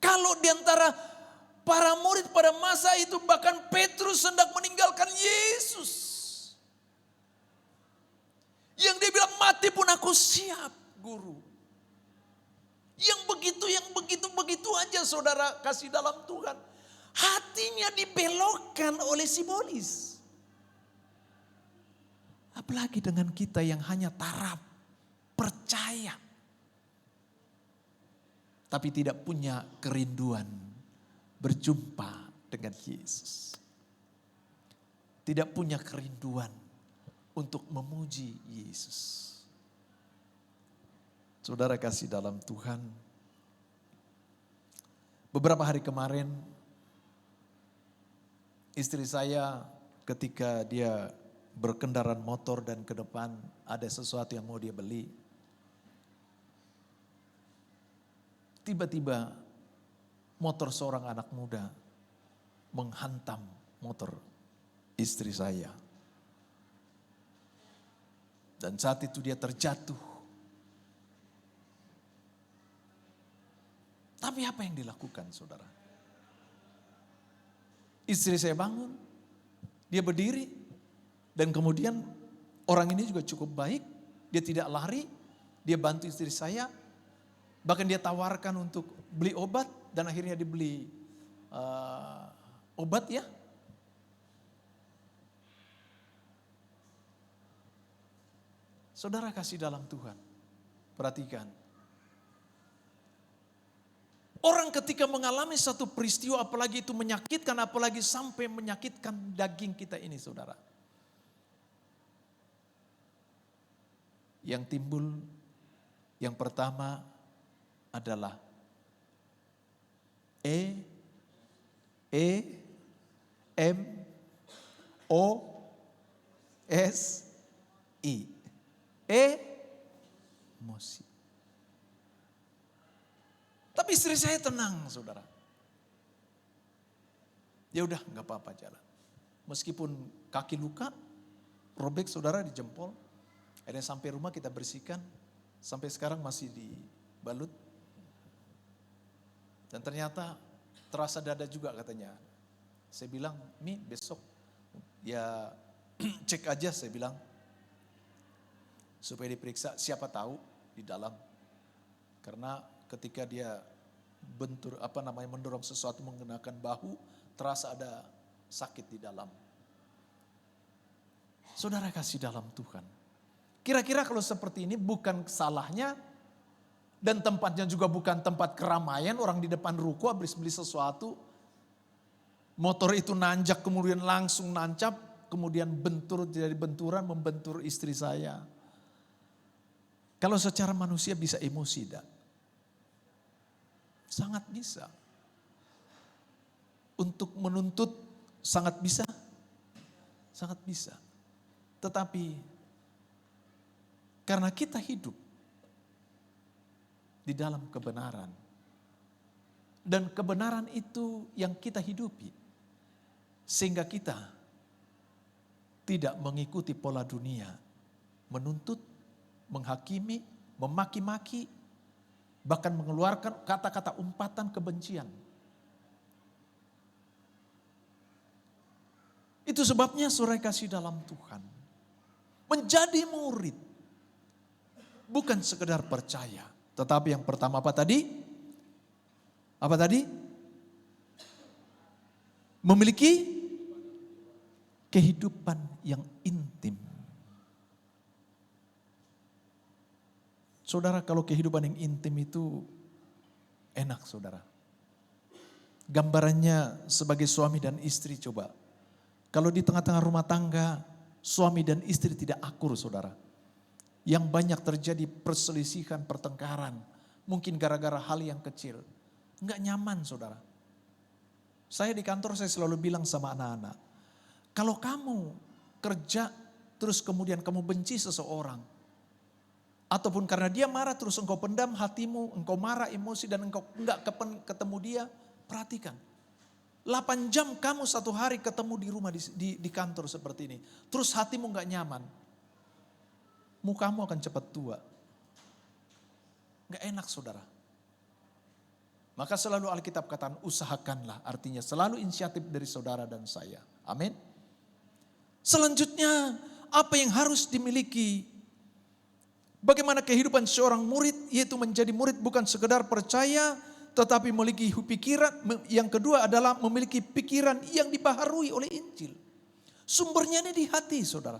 Speaker 3: Kalau diantara para murid pada masa itu bahkan Petrus hendak meninggalkan Yesus. Yang dia bilang mati pun aku siap guru. Yang begitu aja saudara kasih dalam Tuhan. Hatinya dibelokkan oleh simbolis. Apalagi dengan kita yang hanya taraf, percaya. Tapi tidak punya kerinduan berjumpa dengan Yesus. Tidak punya kerinduan untuk memuji Yesus. Saudara kasih dalam Tuhan, beberapa hari kemarin istri saya ketika dia berkendaraan motor dan ke depan ada sesuatu yang mau dia beli. Tiba-tiba motor seorang anak muda menghantam motor istri saya. Dan saat itu dia terjatuh. Tapi apa yang dilakukan saudara? Istri saya bangun, dia berdiri, dan kemudian orang ini juga cukup baik, dia tidak lari, dia bantu istri saya, bahkan dia tawarkan untuk beli obat, dan akhirnya dibeli obat ya. Saudara kasih dalam Tuhan, perhatikan. Orang ketika mengalami satu peristiwa apalagi itu menyakitkan, apalagi sampai menyakitkan daging kita ini saudara. Yang timbul yang pertama adalah emosi. Emosi. Tapi istri saya tenang saudara. Ya udah nggak apa-apa jalan. Meskipun kaki luka, robek saudara di jempol. Akhirnya sampai rumah kita bersihkan. Sampai sekarang masih dibalut. Dan ternyata terasa dada juga katanya. Saya bilang, Mi besok ya cek aja saya bilang. Supaya diperiksa siapa tahu di dalam. Karena ketika dia mendorong sesuatu menggunakan bahu, terasa ada sakit di dalam. Saudara kasih dalam Tuhan. Kira-kira kalau seperti ini bukan salahnya dan tempatnya juga bukan tempat keramaian, orang di depan ruko habis beli sesuatu, motor itu nanjak kemudian langsung nancap, kemudian jadi benturan membentur istri saya. Kalau secara manusia bisa emosi, dah. Sangat bisa. Untuk menuntut sangat bisa. Sangat bisa. Tetapi karena kita hidup di dalam kebenaran. Dan kebenaran itu yang kita hidupi. Sehingga kita tidak mengikuti pola dunia. Menuntut, menghakimi, memaki-maki. Bahkan mengeluarkan kata-kata umpatan kebencian. Itu sebabnya saudara kasih dalam Tuhan. Menjadi murid. Bukan sekedar percaya. Tetapi yang pertama apa tadi? Apa tadi? Memiliki kehidupan yang intim. Saudara, kalau kehidupan yang intim itu enak, saudara. Gambarannya sebagai suami dan istri, coba. Kalau di tengah-tengah rumah tangga, suami dan istri tidak akur, saudara. Yang banyak terjadi perselisihan, pertengkaran. Mungkin gara-gara hal yang kecil. Enggak nyaman, saudara. Saya di kantor saya selalu bilang sama anak-anak. Kalau kamu kerja terus kemudian kamu benci seseorang. Ataupun karena dia marah terus engkau pendam hatimu, engkau marah emosi dan engkau enggak ketemu dia. Perhatikan. 8 jam kamu satu hari ketemu di rumah di kantor seperti ini. Terus hatimu enggak nyaman. Mukamu akan cepat tua. Enggak enak, saudara. Maka selalu Alkitab katakan usahakanlah, artinya selalu inisiatif dari saudara dan saya. Amin. Selanjutnya apa yang harus dimiliki? Bagaimana kehidupan seorang murid, yaitu menjadi murid bukan sekedar percaya, tetapi memiliki pikiran. Yang kedua adalah memiliki pikiran yang dibaharui oleh Injil. Sumbernya ini di hati, saudara.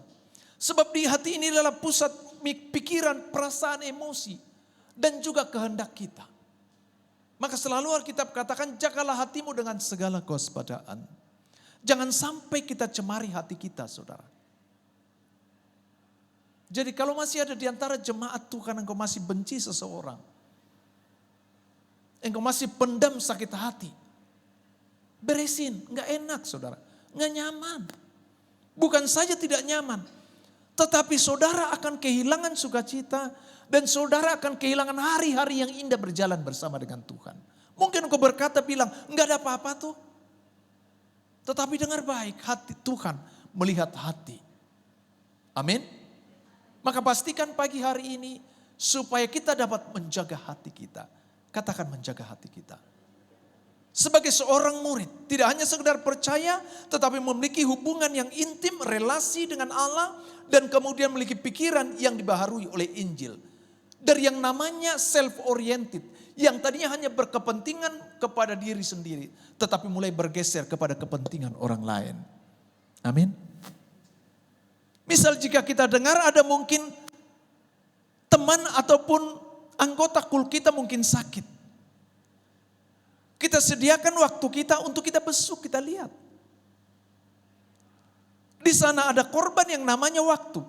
Speaker 3: Sebab di hati ini adalah pusat pikiran, perasaan, emosi, dan juga kehendak kita. Maka selalu Alkitab katakan, jagalah hatimu dengan segala kewaspadaan. Jangan sampai kita cemari hati kita, saudara. Jadi kalau masih ada di antara jemaat Tuhan, engkau masih benci seseorang. Engkau masih pendam sakit hati. Beresin, gak enak, saudara. Gak nyaman. Bukan saja tidak nyaman, tetapi saudara akan kehilangan sukacita. Dan saudara akan kehilangan hari-hari yang indah berjalan bersama dengan Tuhan. Mungkin engkau berkata bilang, enggak ada apa-apa tuh. Tetapi dengar baik, hati Tuhan melihat hati. Amin. Maka pastikan pagi hari ini supaya kita dapat menjaga hati kita. Katakan menjaga hati kita. Sebagai seorang murid, tidak hanya sekedar percaya, tetapi memiliki hubungan yang intim, relasi dengan Allah, dan kemudian memiliki pikiran yang dibaharui oleh Injil. Dari yang namanya self-oriented, yang tadinya hanya berkepentingan kepada diri sendiri, tetapi mulai bergeser kepada kepentingan orang lain. Amin. Misal jika kita dengar ada mungkin teman ataupun anggota kul kita mungkin sakit. Kita sediakan waktu kita untuk kita besuk, kita lihat. Di sana ada korban yang namanya waktu.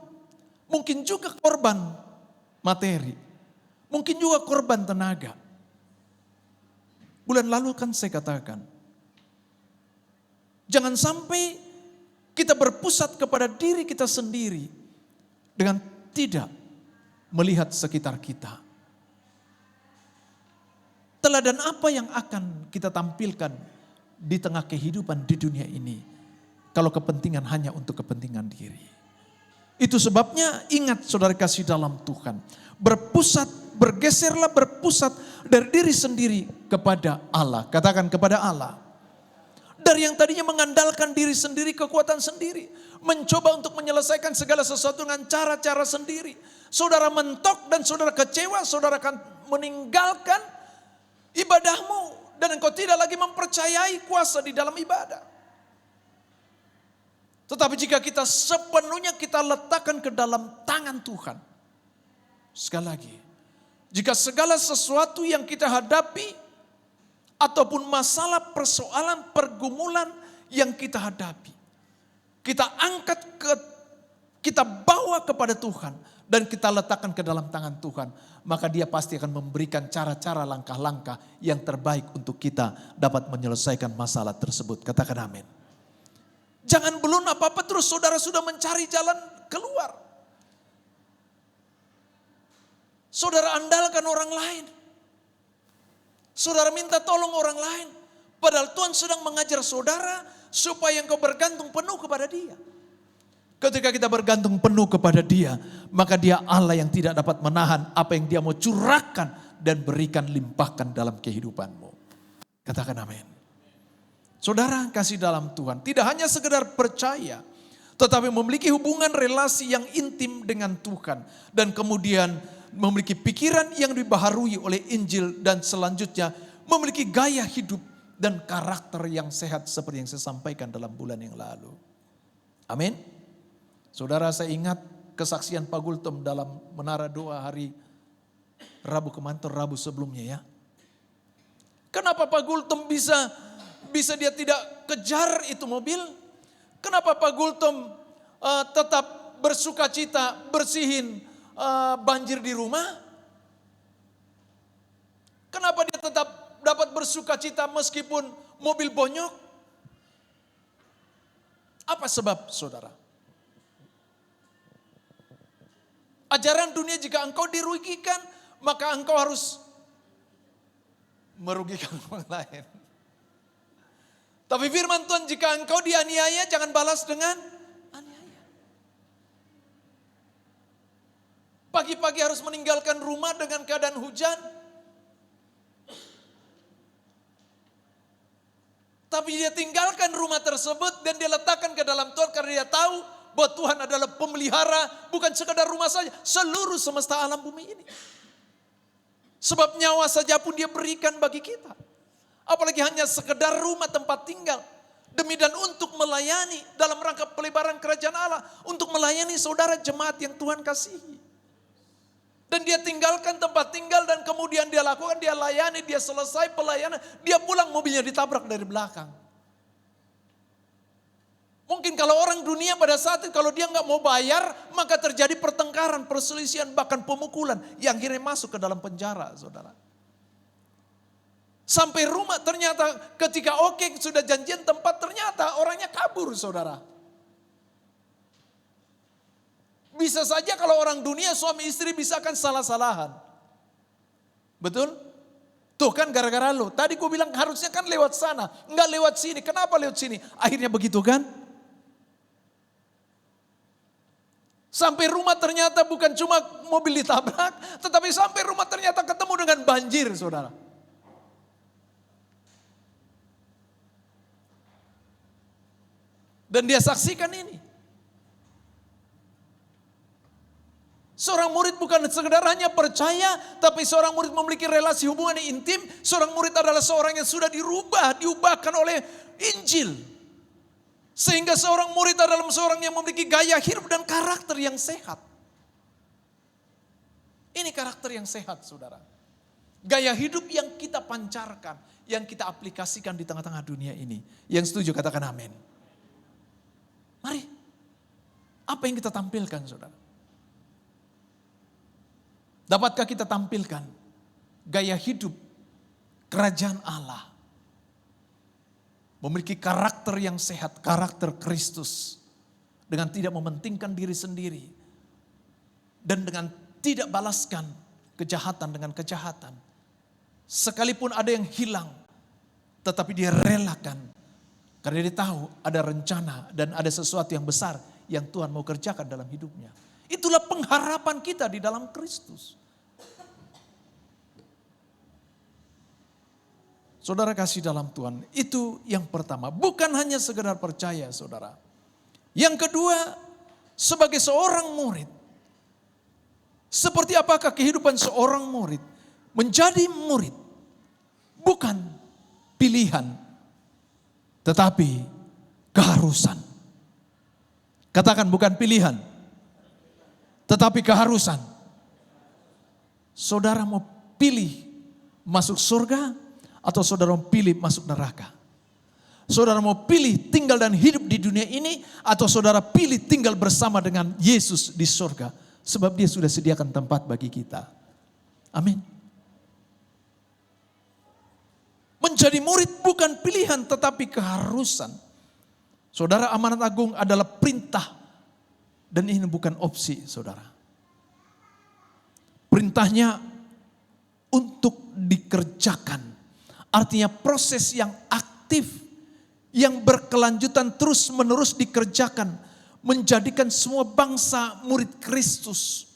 Speaker 3: Mungkin juga korban materi. Mungkin juga korban tenaga. Bulan lalu kan saya katakan. Jangan sampai kita berpusat kepada diri kita sendiri. Dengan tidak melihat sekitar kita. Teladan apa yang akan kita tampilkan di tengah kehidupan di dunia ini. Kalau kepentingan hanya untuk kepentingan diri. Itu sebabnya ingat saudara kasih dalam Tuhan. Bergeserlah berpusat dari diri sendiri kepada Allah. Katakan kepada Allah. Dari yang tadinya mengandalkan diri sendiri, kekuatan sendiri. Mencoba untuk menyelesaikan segala sesuatu dengan cara-cara sendiri. Saudara mentok dan saudara kecewa, saudara akan meninggalkan ibadahmu. Dan engkau tidak lagi mempercayai kuasa di dalam ibadah. Tetapi jika kita sepenuhnya kita letakkan ke dalam tangan Tuhan. Sekali lagi, jika segala sesuatu yang kita hadapi, ataupun masalah, persoalan, pergumulan yang kita hadapi, kita angkat kita bawa kepada Tuhan, dan kita letakkan ke dalam tangan Tuhan, maka Dia pasti akan memberikan cara-cara, langkah-langkah yang terbaik untuk kita dapat menyelesaikan masalah tersebut. Katakan amin. Jangan belum apa-apa terus saudara sudah mencari jalan keluar. Saudara andalkan orang lain. Saudara minta tolong orang lain. Padahal Tuhan sedang mengajar saudara supaya engkau bergantung penuh kepada Dia. Ketika kita bergantung penuh kepada Dia, maka Dia Allah yang tidak dapat menahan apa yang Dia mau curahkan dan berikan limpahkan dalam kehidupanmu. Katakan amin. Saudara kasih dalam Tuhan, tidak hanya sekedar percaya, tetapi memiliki hubungan relasi yang intim dengan Tuhan. Dan kemudian memiliki pikiran yang dibaharui oleh Injil dan selanjutnya memiliki gaya hidup dan karakter yang sehat seperti yang saya sampaikan dalam bulan yang lalu. Amin. Saudara, saya ingat kesaksian Pak Gultom dalam menara doa hari Rabu kemarin, Rabu sebelumnya ya. Kenapa Pak Gultom bisa dia tidak kejar itu mobil? Kenapa Pak Gultom tetap bersuka cita bersihin banjir di rumah? Kenapa dia tetap dapat bersuka cita meskipun mobil bonyok? Apa sebab, saudara? Ajaran dunia, jika engkau dirugikan, maka engkau harus merugikan orang lain. Tapi firman Tuhan, jika engkau dianiaya, jangan balas dengan aniaya. Pagi-pagi harus meninggalkan rumah dengan keadaan hujan. Tapi dia tinggalkan rumah tersebut dan dia letakkan ke dalam Tuhan karena dia tahu bahwa Tuhan adalah pemelihara, bukan sekadar rumah saja, seluruh semesta alam bumi ini. Sebab nyawa saja pun dia berikan bagi kita. Apalagi hanya sekedar rumah tempat tinggal. Demi dan untuk melayani dalam rangka pelebaran kerajaan Allah. Untuk melayani saudara jemaat yang Tuhan kasihi. Dan dia tinggalkan tempat tinggal dan kemudian dia lakukan, dia layani, dia selesai pelayanan. Dia pulang, mobilnya ditabrak dari belakang. Mungkin kalau orang dunia pada saat itu kalau dia nggak mau bayar, maka terjadi pertengkaran, perselisihan, bahkan pemukulan. Yang akhirnya masuk ke dalam penjara, saudara. Sampai rumah ternyata ketika sudah janjian tempat, ternyata orangnya kabur, saudara. Bisa saja kalau orang dunia suami istri bisa kan salah-salahan. Betul? Tuh kan gara-gara lo. Tadi gue bilang harusnya kan lewat sana. Enggak lewat sini. Kenapa lewat sini? Akhirnya begitu kan? Sampai rumah ternyata bukan cuma mobil ditabrak. Tetapi sampai rumah ternyata ketemu dengan banjir, saudara. Dan dia saksikan ini. Seorang murid bukan sekedar hanya percaya, tapi seorang murid memiliki relasi hubungan yang intim. Seorang murid adalah seorang yang sudah diubahkan oleh Injil. Sehingga seorang murid adalah seorang yang memiliki gaya hidup dan karakter yang sehat. Ini karakter yang sehat, saudara. Gaya hidup yang kita pancarkan, yang kita aplikasikan di tengah-tengah dunia ini. Yang setuju katakan amin. Mari, apa yang kita tampilkan, saudara? Dapatkah kita tampilkan gaya hidup kerajaan Allah? Memiliki karakter yang sehat, karakter Kristus. Dengan tidak mementingkan diri sendiri. Dan dengan tidak balaskan kejahatan dengan kejahatan. Sekalipun ada yang hilang, tetapi dia relakan. Karena dia tahu ada rencana dan ada sesuatu yang besar yang Tuhan mau kerjakan dalam hidupnya. Itulah pengharapan kita di dalam Kristus. Saudara kasih dalam Tuhan, itu yang pertama. Bukan hanya sekedar percaya, saudara. Yang kedua, sebagai seorang murid. Seperti apakah kehidupan seorang murid? Menjadi murid bukan pilihan, tetapi keharusan. Katakan bukan pilihan, tetapi keharusan. Saudara mau pilih masuk surga atau saudara mau pilih masuk neraka? Saudara mau pilih tinggal dan hidup di dunia ini atau saudara pilih tinggal bersama dengan Yesus di surga? Sebab dia sudah sediakan tempat bagi kita. Amin. Menjadi murid bukan pilihan tetapi keharusan. Saudara, amanat agung adalah perintah. Dan ini bukan opsi, saudara. Perintahnya untuk dikerjakan. Artinya proses yang aktif, yang berkelanjutan terus menerus dikerjakan. Menjadikan semua bangsa murid Kristus.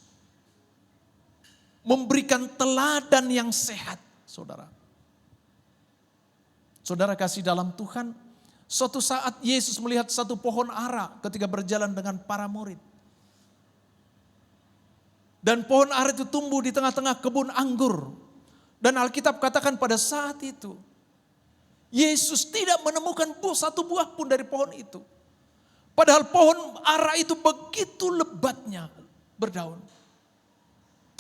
Speaker 3: memberikan teladan yang sehat, saudara. Saudara kasih dalam Tuhan, suatu saat Yesus melihat satu pohon ara ketika berjalan dengan para murid. Dan pohon ara itu tumbuh di tengah-tengah kebun anggur. Dan Alkitab katakan pada saat itu, Yesus tidak menemukan satu buah pun dari pohon itu. Padahal pohon ara itu begitu lebatnya berdaun.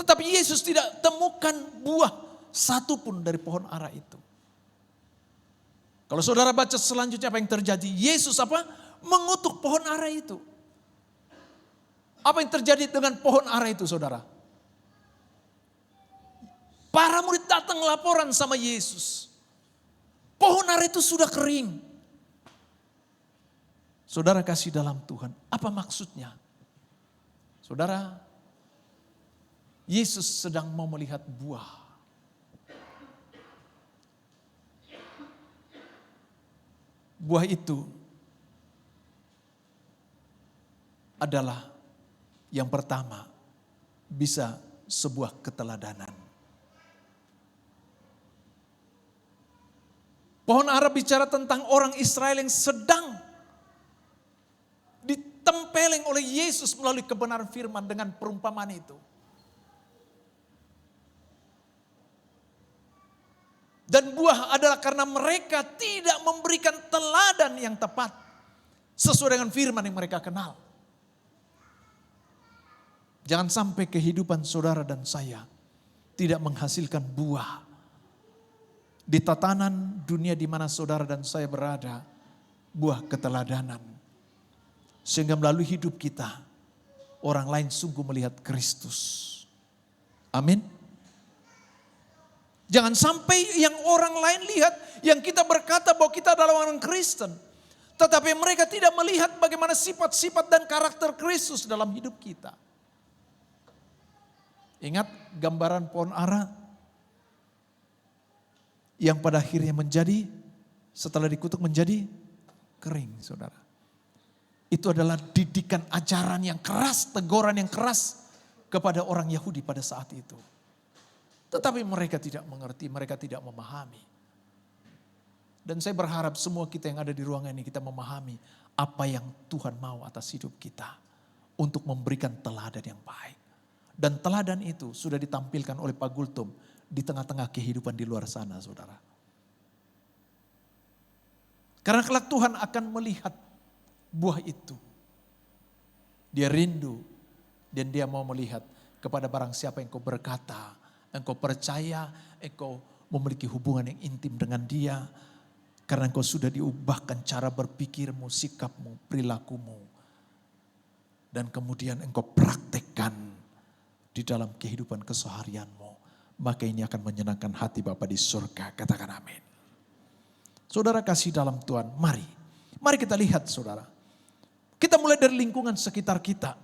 Speaker 3: Tetapi Yesus tidak temukan buah satu pun dari pohon ara itu. Kalau saudara baca selanjutnya apa yang terjadi? Yesus apa? Mengutuk pohon ara itu. Apa yang terjadi dengan pohon ara itu, saudara? Para murid datang laporan sama Yesus. Pohon ara itu sudah kering. Saudara kasih dalam Tuhan, apa maksudnya? Saudara, Yesus sedang mau melihat buah. Buah itu adalah yang pertama, bisa sebuah keteladanan. Pohon ara bicara tentang orang Israel yang sedang ditempeleng oleh Yesus melalui kebenaran firman dengan perumpamaan itu. Dan buah adalah karena mereka tidak memberikan teladan yang tepat sesuai dengan firman yang mereka kenal. Jangan sampai kehidupan saudara dan saya tidak menghasilkan buah. Di tatanan dunia di mana saudara dan saya berada, buah keteladanan. Sehingga melalui hidup kita, orang lain sungguh melihat Kristus. Amin. Jangan sampai yang orang lain lihat, yang kita berkata bahwa kita adalah orang Kristen. Tetapi mereka tidak melihat bagaimana sifat-sifat dan karakter Kristus dalam hidup kita. Ingat gambaran pohon ara yang pada akhirnya menjadi, setelah dikutuk menjadi kering, saudara. Itu adalah didikan ajaran yang keras, teguran yang keras kepada orang Yahudi pada saat itu. Tetapi mereka tidak mengerti, mereka tidak memahami. Dan saya berharap semua kita yang ada di ruangan ini kita memahami apa yang Tuhan mau atas hidup kita. Untuk memberikan teladan yang baik. Dan teladan itu sudah ditampilkan oleh Pak Gultum di tengah-tengah kehidupan di luar sana, saudara. Karena kelak Tuhan akan melihat buah itu. Dia rindu dan dia mau melihat kepada barang siapa yang kau berkata, engkau percaya, engkau memiliki hubungan yang intim dengan dia. Karena engkau sudah diubahkan cara berpikirmu, sikapmu, perilakumu. Dan kemudian engkau praktekkan di dalam kehidupan keseharianmu. Maka ini akan menyenangkan hati Bapa di surga. Katakan amin. Saudara kasih dalam Tuhan, mari. Mari kita lihat saudara. Kita mulai dari lingkungan sekitar kita.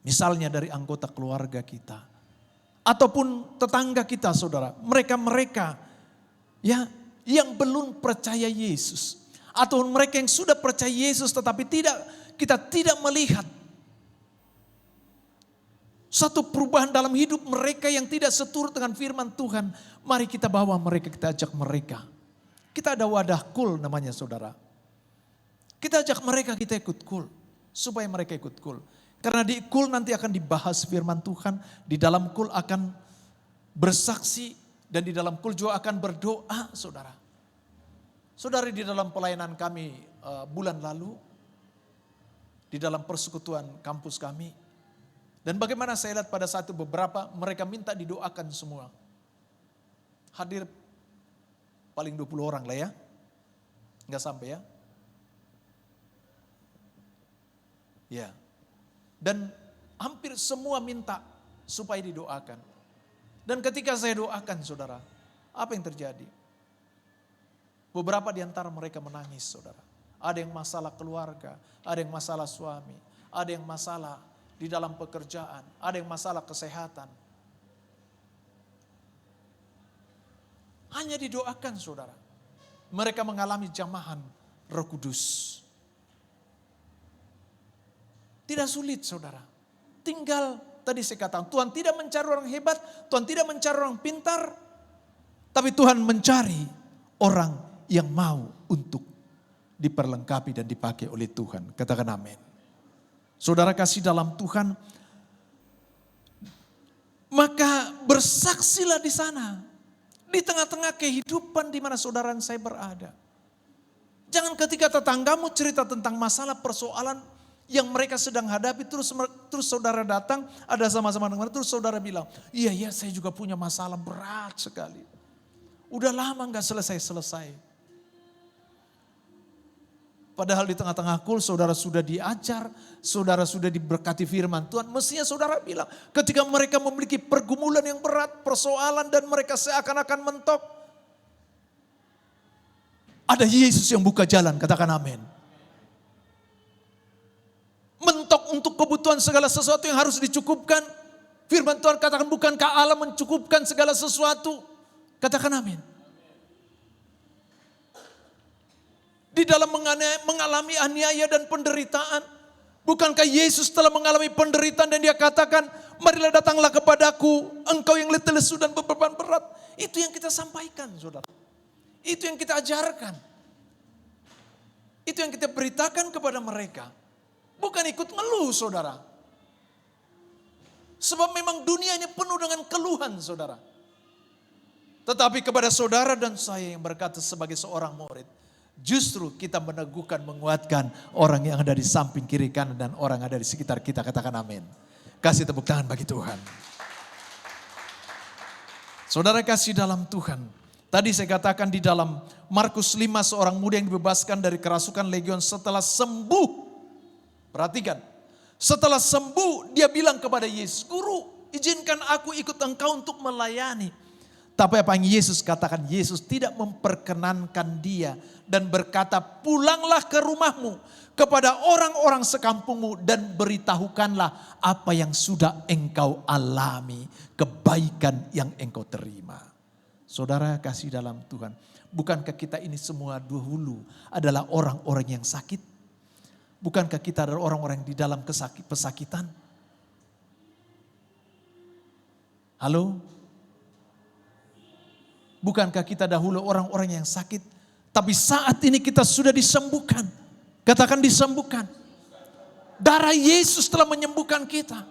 Speaker 3: Misalnya dari anggota keluarga kita. Ataupun tetangga kita saudara. Mereka-mereka ya, yang belum percaya Yesus. Atau mereka yang sudah percaya Yesus tetapi kita tidak melihat satu perubahan dalam hidup mereka yang tidak seturut dengan firman Tuhan. Mari kita bawa mereka, kita ajak mereka. Kita ada wadah kul namanya saudara. Kita ajak mereka, kita ikut kul. Supaya mereka ikut kul. Karena di kul nanti akan dibahas firman Tuhan. Di dalam kul akan bersaksi. Dan di dalam kul juga akan berdoa saudara. Saudari di dalam pelayanan kami bulan lalu. Di dalam persekutuan kampus kami. Dan bagaimana saya lihat pada saat itu beberapa mereka minta didoakan semua. Hadir paling 20 orang lah ya. Enggak sampai ya. Ya. Dan hampir semua minta supaya didoakan. Dan ketika saya doakan saudara, apa yang terjadi? Beberapa di antara mereka menangis saudara. Ada yang masalah keluarga, ada yang masalah suami, ada yang masalah di dalam pekerjaan, ada yang masalah kesehatan. Hanya didoakan saudara. Mereka mengalami jamahan Roh Kudus. Tidak sulit saudara. Tinggal tadi saya katakan, Tuhan tidak mencari orang hebat, Tuhan tidak mencari orang pintar, tapi Tuhan mencari orang yang mau untuk diperlengkapi dan dipakai oleh Tuhan. Katakan amin. Saudara kasih dalam Tuhan, maka bersaksilah di sana. Di tengah-tengah kehidupan di mana saudara dan saya berada. Jangan ketika tetanggamu cerita tentang masalah persoalan yang mereka sedang hadapi, terus saudara datang, ada sama-sama dengan terus saudara bilang, iya saya juga punya masalah berat sekali. Udah lama gak selesai-selesai. Padahal di tengah-tengah kul saudara sudah diajar, saudara sudah diberkati firman Tuhan. Mestinya saudara bilang, ketika mereka memiliki pergumulan yang berat, persoalan dan mereka seakan-akan mentok. Ada Yesus yang buka jalan, katakan amin. Mentok untuk kebutuhan segala sesuatu yang harus dicukupkan. Firman Tuhan katakan, bukankah Allah mencukupkan segala sesuatu? Katakan amin. Di dalam mengalami aniaya dan penderitaan. Bukankah Yesus telah mengalami penderitaan dan dia katakan, marilah datanglah kepadaku, engkau yang letih lesu dan beban berat. Itu yang kita sampaikan, saudara. Itu yang kita ajarkan. Itu yang kita beritakan kepada mereka. Bukan ikut ngeluh, saudara. Sebab memang dunia ini penuh dengan keluhan, saudara. Tetapi kepada saudara dan saya yang berkata sebagai seorang murid, justru kita meneguhkan, menguatkan orang yang ada di samping kiri kanan dan orang yang ada di sekitar kita. Katakan amin. Kasih tepuk tangan bagi Tuhan. Saudara kasih dalam Tuhan. Tadi saya katakan di dalam Markus 5 seorang muda yang dibebaskan dari kerasukan legion setelah sembuh. Perhatikan. Setelah sembuh dia bilang kepada Yesus, Guru izinkan aku ikut engkau untuk melayani. Tapi apa yang Yesus katakan? Yesus tidak memperkenankan dia dan berkata, pulanglah ke rumahmu kepada orang-orang sekampungmu dan beritahukanlah apa yang sudah engkau alami, kebaikan yang engkau terima. Saudara kasih dalam Tuhan, bukankah kita ini semua dahulu adalah orang-orang yang sakit? Bukankah kita adalah orang-orang di dalam pesakitan? Halo? Bukankah kita dahulu orang-orang yang sakit? Tapi saat ini kita sudah disembuhkan. Katakan disembuhkan. Darah Yesus telah menyembuhkan kita.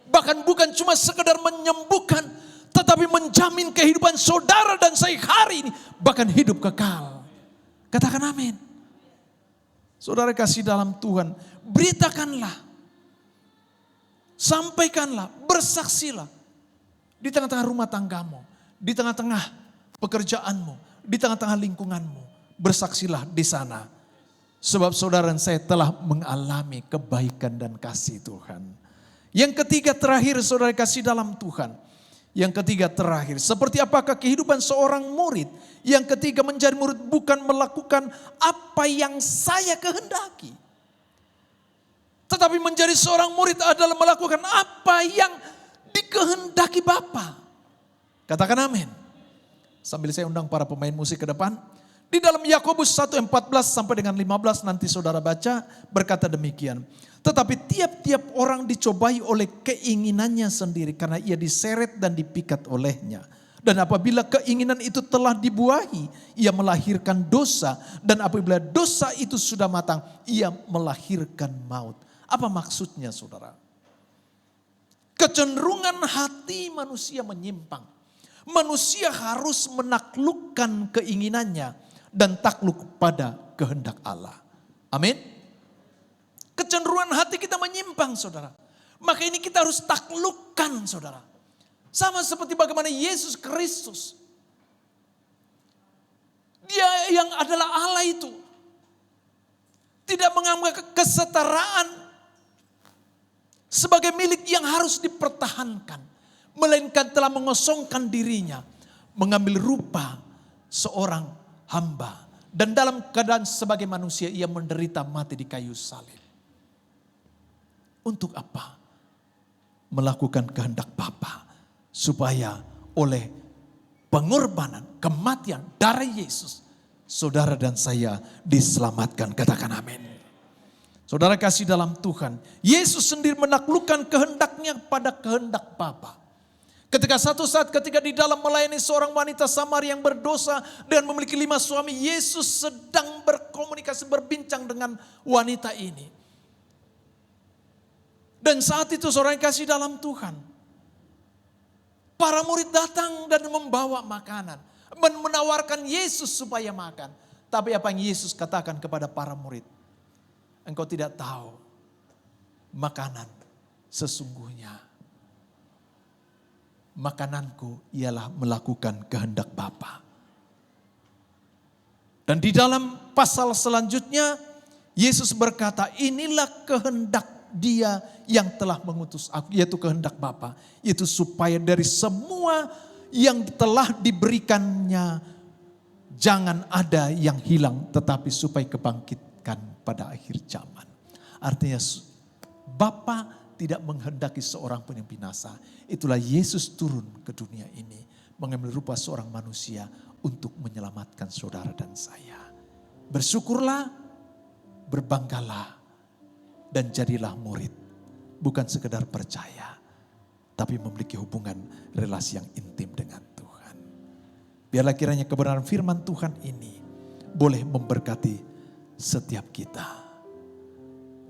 Speaker 3: Bahkan bukan cuma sekedar menyembuhkan, tetapi menjamin kehidupan saudara dan saya hari ini. Bahkan hidup kekal. Katakan amin. Saudara kasih dalam Tuhan. Beritakanlah. Sampaikanlah. Bersaksilah. Di tengah-tengah rumah tanggamu. Di tengah-tengah pekerjaanmu, di tengah-tengah lingkunganmu, bersaksilah di sana. Sebab saudara dan saya telah mengalami kebaikan dan kasih Tuhan. Yang ketiga terakhir saudara kasih dalam Tuhan. Yang ketiga terakhir, seperti apakah kehidupan seorang murid? Yang ketiga menjadi murid bukan melakukan apa yang saya kehendaki. Tetapi menjadi seorang murid adalah melakukan apa yang dikehendaki Bapa. Katakan amin. Sambil saya undang para pemain musik ke depan. Di dalam Yakobus 1:14 sampai dengan 15 nanti saudara baca berkata demikian. Tetapi tiap-tiap orang dicobai oleh keinginannya sendiri karena ia diseret dan dipikat olehnya. Dan apabila keinginan itu telah dibuahi, ia melahirkan dosa. Dan apabila dosa itu sudah matang, ia melahirkan maut. Apa maksudnya saudara? Kecenderungan hati manusia menyimpang. Manusia harus menaklukkan keinginannya dan takluk pada kehendak Allah. Amin. Kecenderungan hati kita menyimpang saudara. Maka ini kita harus taklukkan saudara. Sama seperti bagaimana Yesus Kristus. Dia yang adalah Allah itu. Tidak menganggap kesetaraan sebagai milik yang harus dipertahankan. Melainkan telah mengosongkan dirinya. Mengambil rupa seorang hamba. Dan dalam keadaan sebagai manusia ia menderita mati di kayu salib. Untuk apa? Melakukan kehendak Bapa. Supaya oleh pengorbanan, kematian darah Yesus. Saudara dan saya diselamatkan. Katakan amin. Saudara kasih dalam Tuhan, Yesus sendiri menaklukkan kehendaknya pada kehendak Bapa. Ketika satu saat ketika di dalam melayani seorang wanita Samaria yang berdosa dan memiliki 5 suami, Yesus sedang berkomunikasi, berbincang dengan wanita ini. Dan saat itu saudara yang kasih dalam Tuhan, para murid datang dan membawa makanan, menawarkan Yesus supaya makan. Tapi apa yang Yesus katakan kepada para murid? Engkau tidak tahu makanan sesungguhnya. Makananku ialah melakukan kehendak Bapa. Dan di dalam pasal selanjutnya Yesus berkata, inilah kehendak Dia yang telah mengutus aku, yaitu kehendak Bapa, yaitu supaya dari semua yang telah diberikannya jangan ada yang hilang, tetapi supaya kebangkitan pada akhir zaman. Artinya Bapa tidak menghendaki seorang pun yang binasa. Itulah Yesus turun ke dunia ini mengambil rupa seorang manusia untuk menyelamatkan saudara dan saya. Bersyukurlah, berbanggalah, dan jadilah murid. Bukan sekedar percaya, tapi memiliki hubungan relasi yang intim dengan Tuhan. Biarlah kiranya kebenaran firman Tuhan ini boleh memberkati setiap kita.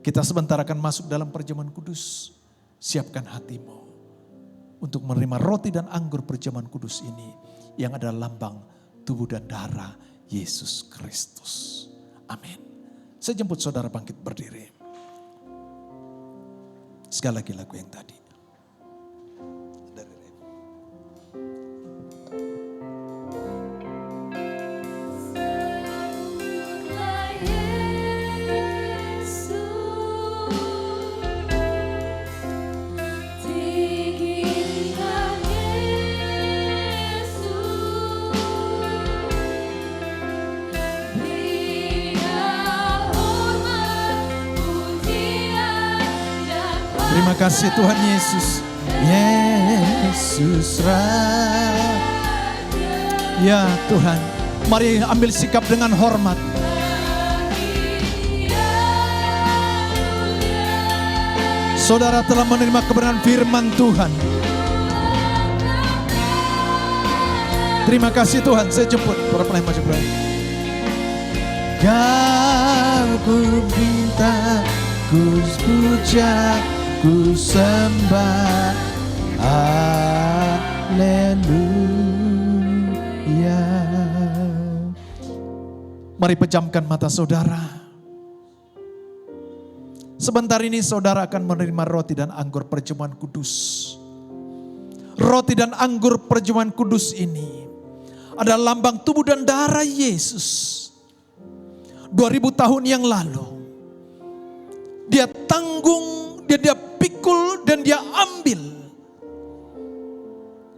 Speaker 3: Kita sebentar akan masuk dalam perjamuan kudus. Siapkan hatimu untuk menerima roti dan anggur perjamuan kudus ini yang adalah lambang tubuh dan darah Yesus Kristus. Amin. Saya jemput saudara bangkit berdiri. Sekali lagi lagu yang tadi. Terima kasih Tuhan Yesus. Yesus Raja. Ya Tuhan, mari ambil sikap dengan hormat. Saudara telah menerima kebenaran firman Tuhan. Terima kasih Tuhan, saya jemput para pelayan maju berani. Kau ku minta, ku puja, ku sembah, haleluya. Mari pejamkan mata saudara. Sebentar ini saudara akan menerima roti dan anggur perjamuan kudus. Roti dan anggur perjamuan kudus ini adalah lambang tubuh dan darah Yesus. 2000 tahun yang lalu Dia tanggung, dia pikul dan dia ambil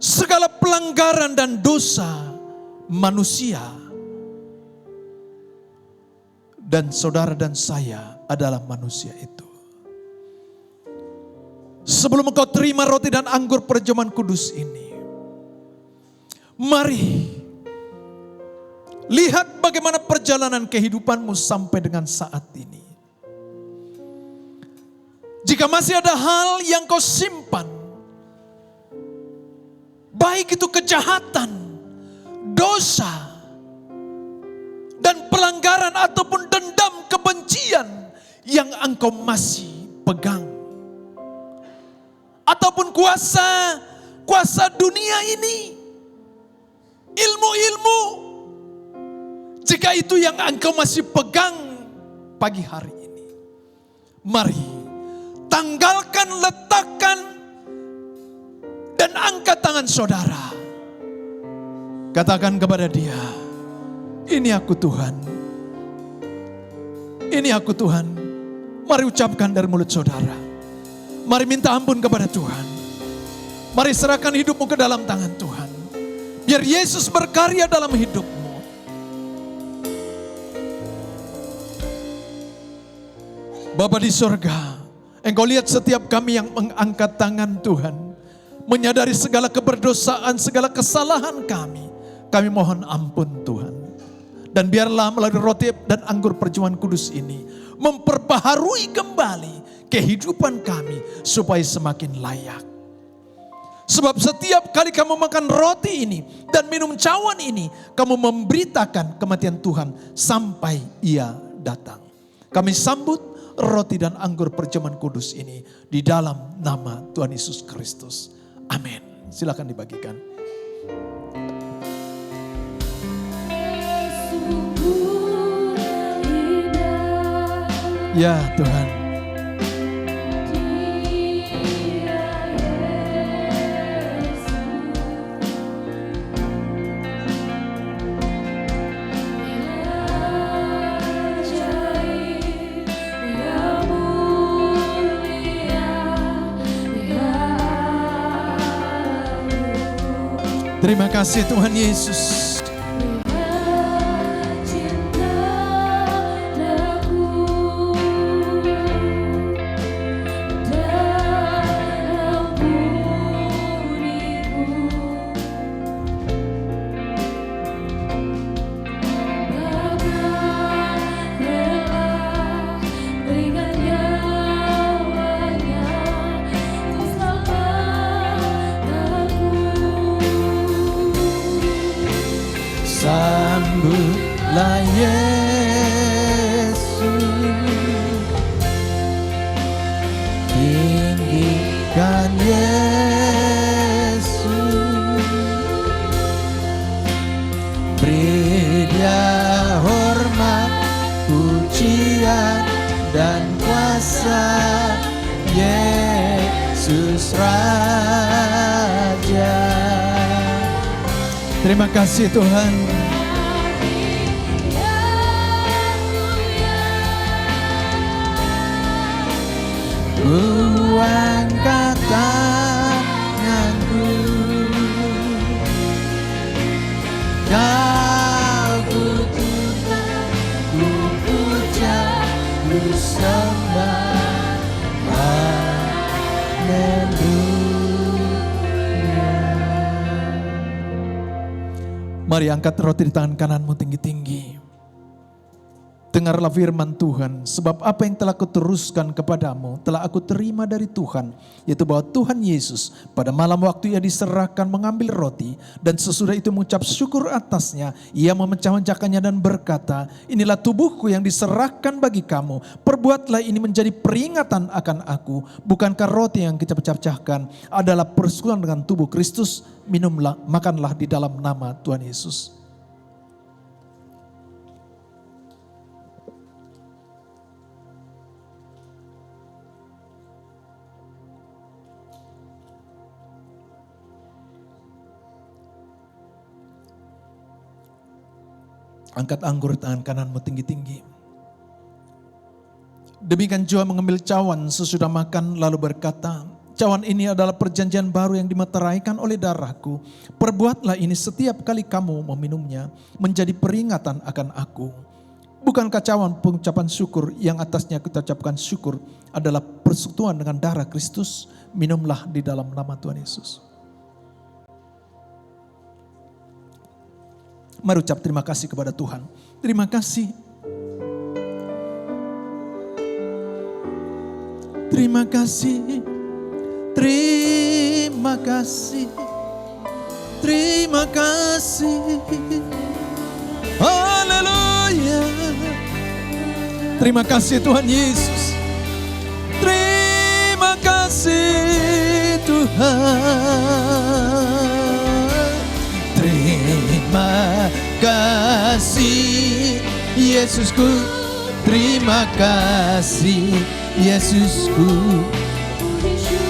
Speaker 3: segala pelanggaran dan dosa manusia. Dan saudara dan saya adalah manusia itu. Sebelum engkau terima roti dan anggur perjamuan kudus ini, mari lihat bagaimana perjalanan kehidupanmu sampai dengan saat ini. Jika masih ada hal yang kau simpan, baik itu kejahatan, dosa, dan pelanggaran ataupun dendam, kebencian yang engkau masih pegang. Ataupun kuasa dunia ini, ilmu-ilmu, jika itu yang engkau masih pegang pagi hari ini, mari tanggalkan, letakkan, dan angkat tangan saudara. Katakan kepada dia, ini aku Tuhan. Ini aku Tuhan. Mari ucapkan dari mulut saudara. Mari minta ampun kepada Tuhan. Mari serahkan hidupmu ke dalam tangan Tuhan. Biar Yesus berkarya dalam hidupmu. Bapa di sorga, Engkau lihat setiap kami yang mengangkat tangan Tuhan. Menyadari segala keberdosaan, segala kesalahan kami. Kami mohon ampun Tuhan. Dan biarlah melalui roti dan anggur perjamuan kudus ini, memperbaharui kembali kehidupan kami supaya semakin layak. Sebab setiap kali kamu makan roti ini dan minum cawan ini, kamu memberitakan kematian Tuhan sampai Ia datang. Kami sambut roti dan anggur perjamuan kudus ini di dalam nama Tuhan Yesus Kristus. Amin. Silakan dibagikan. Ya Tuhan. Terima kasih Tuhan Yesus. Sambutlah Yesus, tinggikan Yesus, beri Dia hormat, pujian dan kuasa, Yesus Raja. Terima kasih Tuhan. Ku angkat tanganku, Kau ku Tuhan, ku puja, ku sembah. Mari angkat roti di tangan kananmu tinggi-tinggi. Dengarlah firman Tuhan, sebab apa yang telah kuteruskan kepadamu telah aku terima dari Tuhan, yaitu bahwa Tuhan Yesus pada malam waktu Ia diserahkan mengambil roti dan sesudah itu mengucap syukur atasnya, Ia memecah-mecahkannya dan berkata, inilah tubuhku yang diserahkan bagi kamu, perbuatlah ini menjadi peringatan akan aku. Bukankah roti yang kita pecah-pecahkan adalah persekutuan dengan tubuh Kristus? Minumlah, makanlah di dalam nama Tuhan Yesus. Angkat anggur tangan kananmu tinggi-tinggi. Demikian juga mengambil cawan sesudah makan lalu berkata, cawan ini adalah perjanjian baru yang dimeteraikan oleh darahku. Perbuatlah ini setiap kali kamu meminumnya menjadi peringatan akan aku. Bukankah cawan pengucapan syukur yang atasnya kita ucapkan syukur adalah persekutuan dengan darah Kristus? Minumlah di dalam nama Tuhan Yesus. Mari ucap terima kasih kepada Tuhan. Terima kasih. Terima kasih. Terima kasih. Terima kasih. Haleluya. Terima kasih Tuhan Yesus. Terima kasih Tuhan. Terima kasih Yesusku, terima kasih Yesusku.
Speaker 2: Puji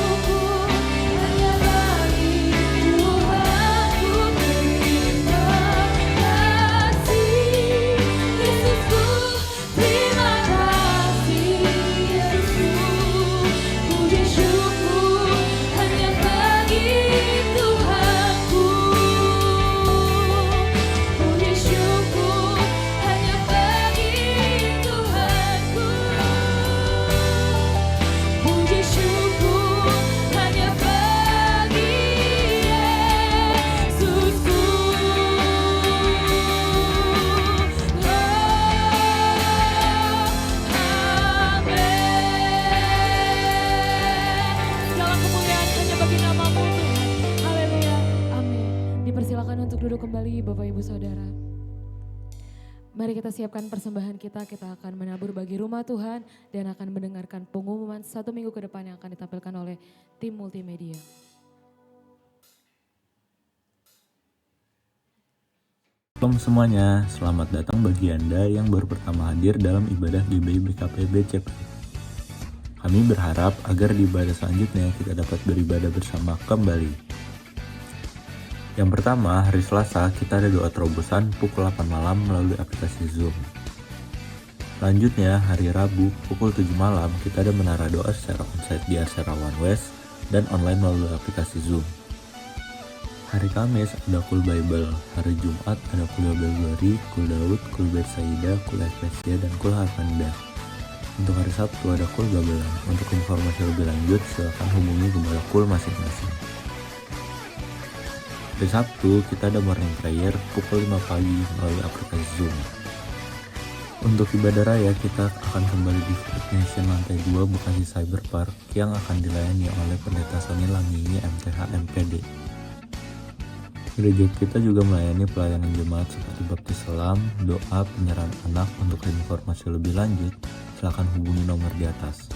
Speaker 1: Dipersilakan untuk duduk kembali Bapak Ibu Saudara. Mari kita siapkan persembahan kita akan menabur bagi rumah Tuhan dan akan mendengarkan pengumuman 1 minggu ke depan yang akan ditampilkan oleh tim multimedia.
Speaker 4: Shalom semuanya, selamat datang bagi Anda yang baru pertama hadir dalam ibadah GBI BKP BCP. Kami berharap agar di ibadah selanjutnya kita dapat beribadah bersama kembali. Yang pertama, hari Selasa kita ada doa terobosan pukul 8 malam melalui aplikasi Zoom. Selanjutnya, hari Rabu pukul 7 malam kita ada menara doa secara onsite di Arsera One West dan online melalui aplikasi Zoom. Hari Kamis ada Cool Bible, hari Jumat ada Cool Bible Glory, Cool Daud, Cool Betsaida, Cool Eklesia, dan Cool Harpanda. Untuk hari Sabtu ada Cool Gabelan. Untuk informasi lebih lanjut silakan hubungi gembala Cool masing-masing. Hari Sabtu kita ada morning prayer pukul 5 pagi melalui aplikasi Zoom. Untuk ibadah raya kita akan kembali di Food Nation lantai 2 Bekasi Cyber Park yang akan dilayani oleh Pendeta Sony Langini MTH MPD. Gereja kita juga melayani pelayanan jemaat seperti baptis selam, doa, penyerahan anak. Untuk informasi lebih lanjut silakan hubungi nomor di atas.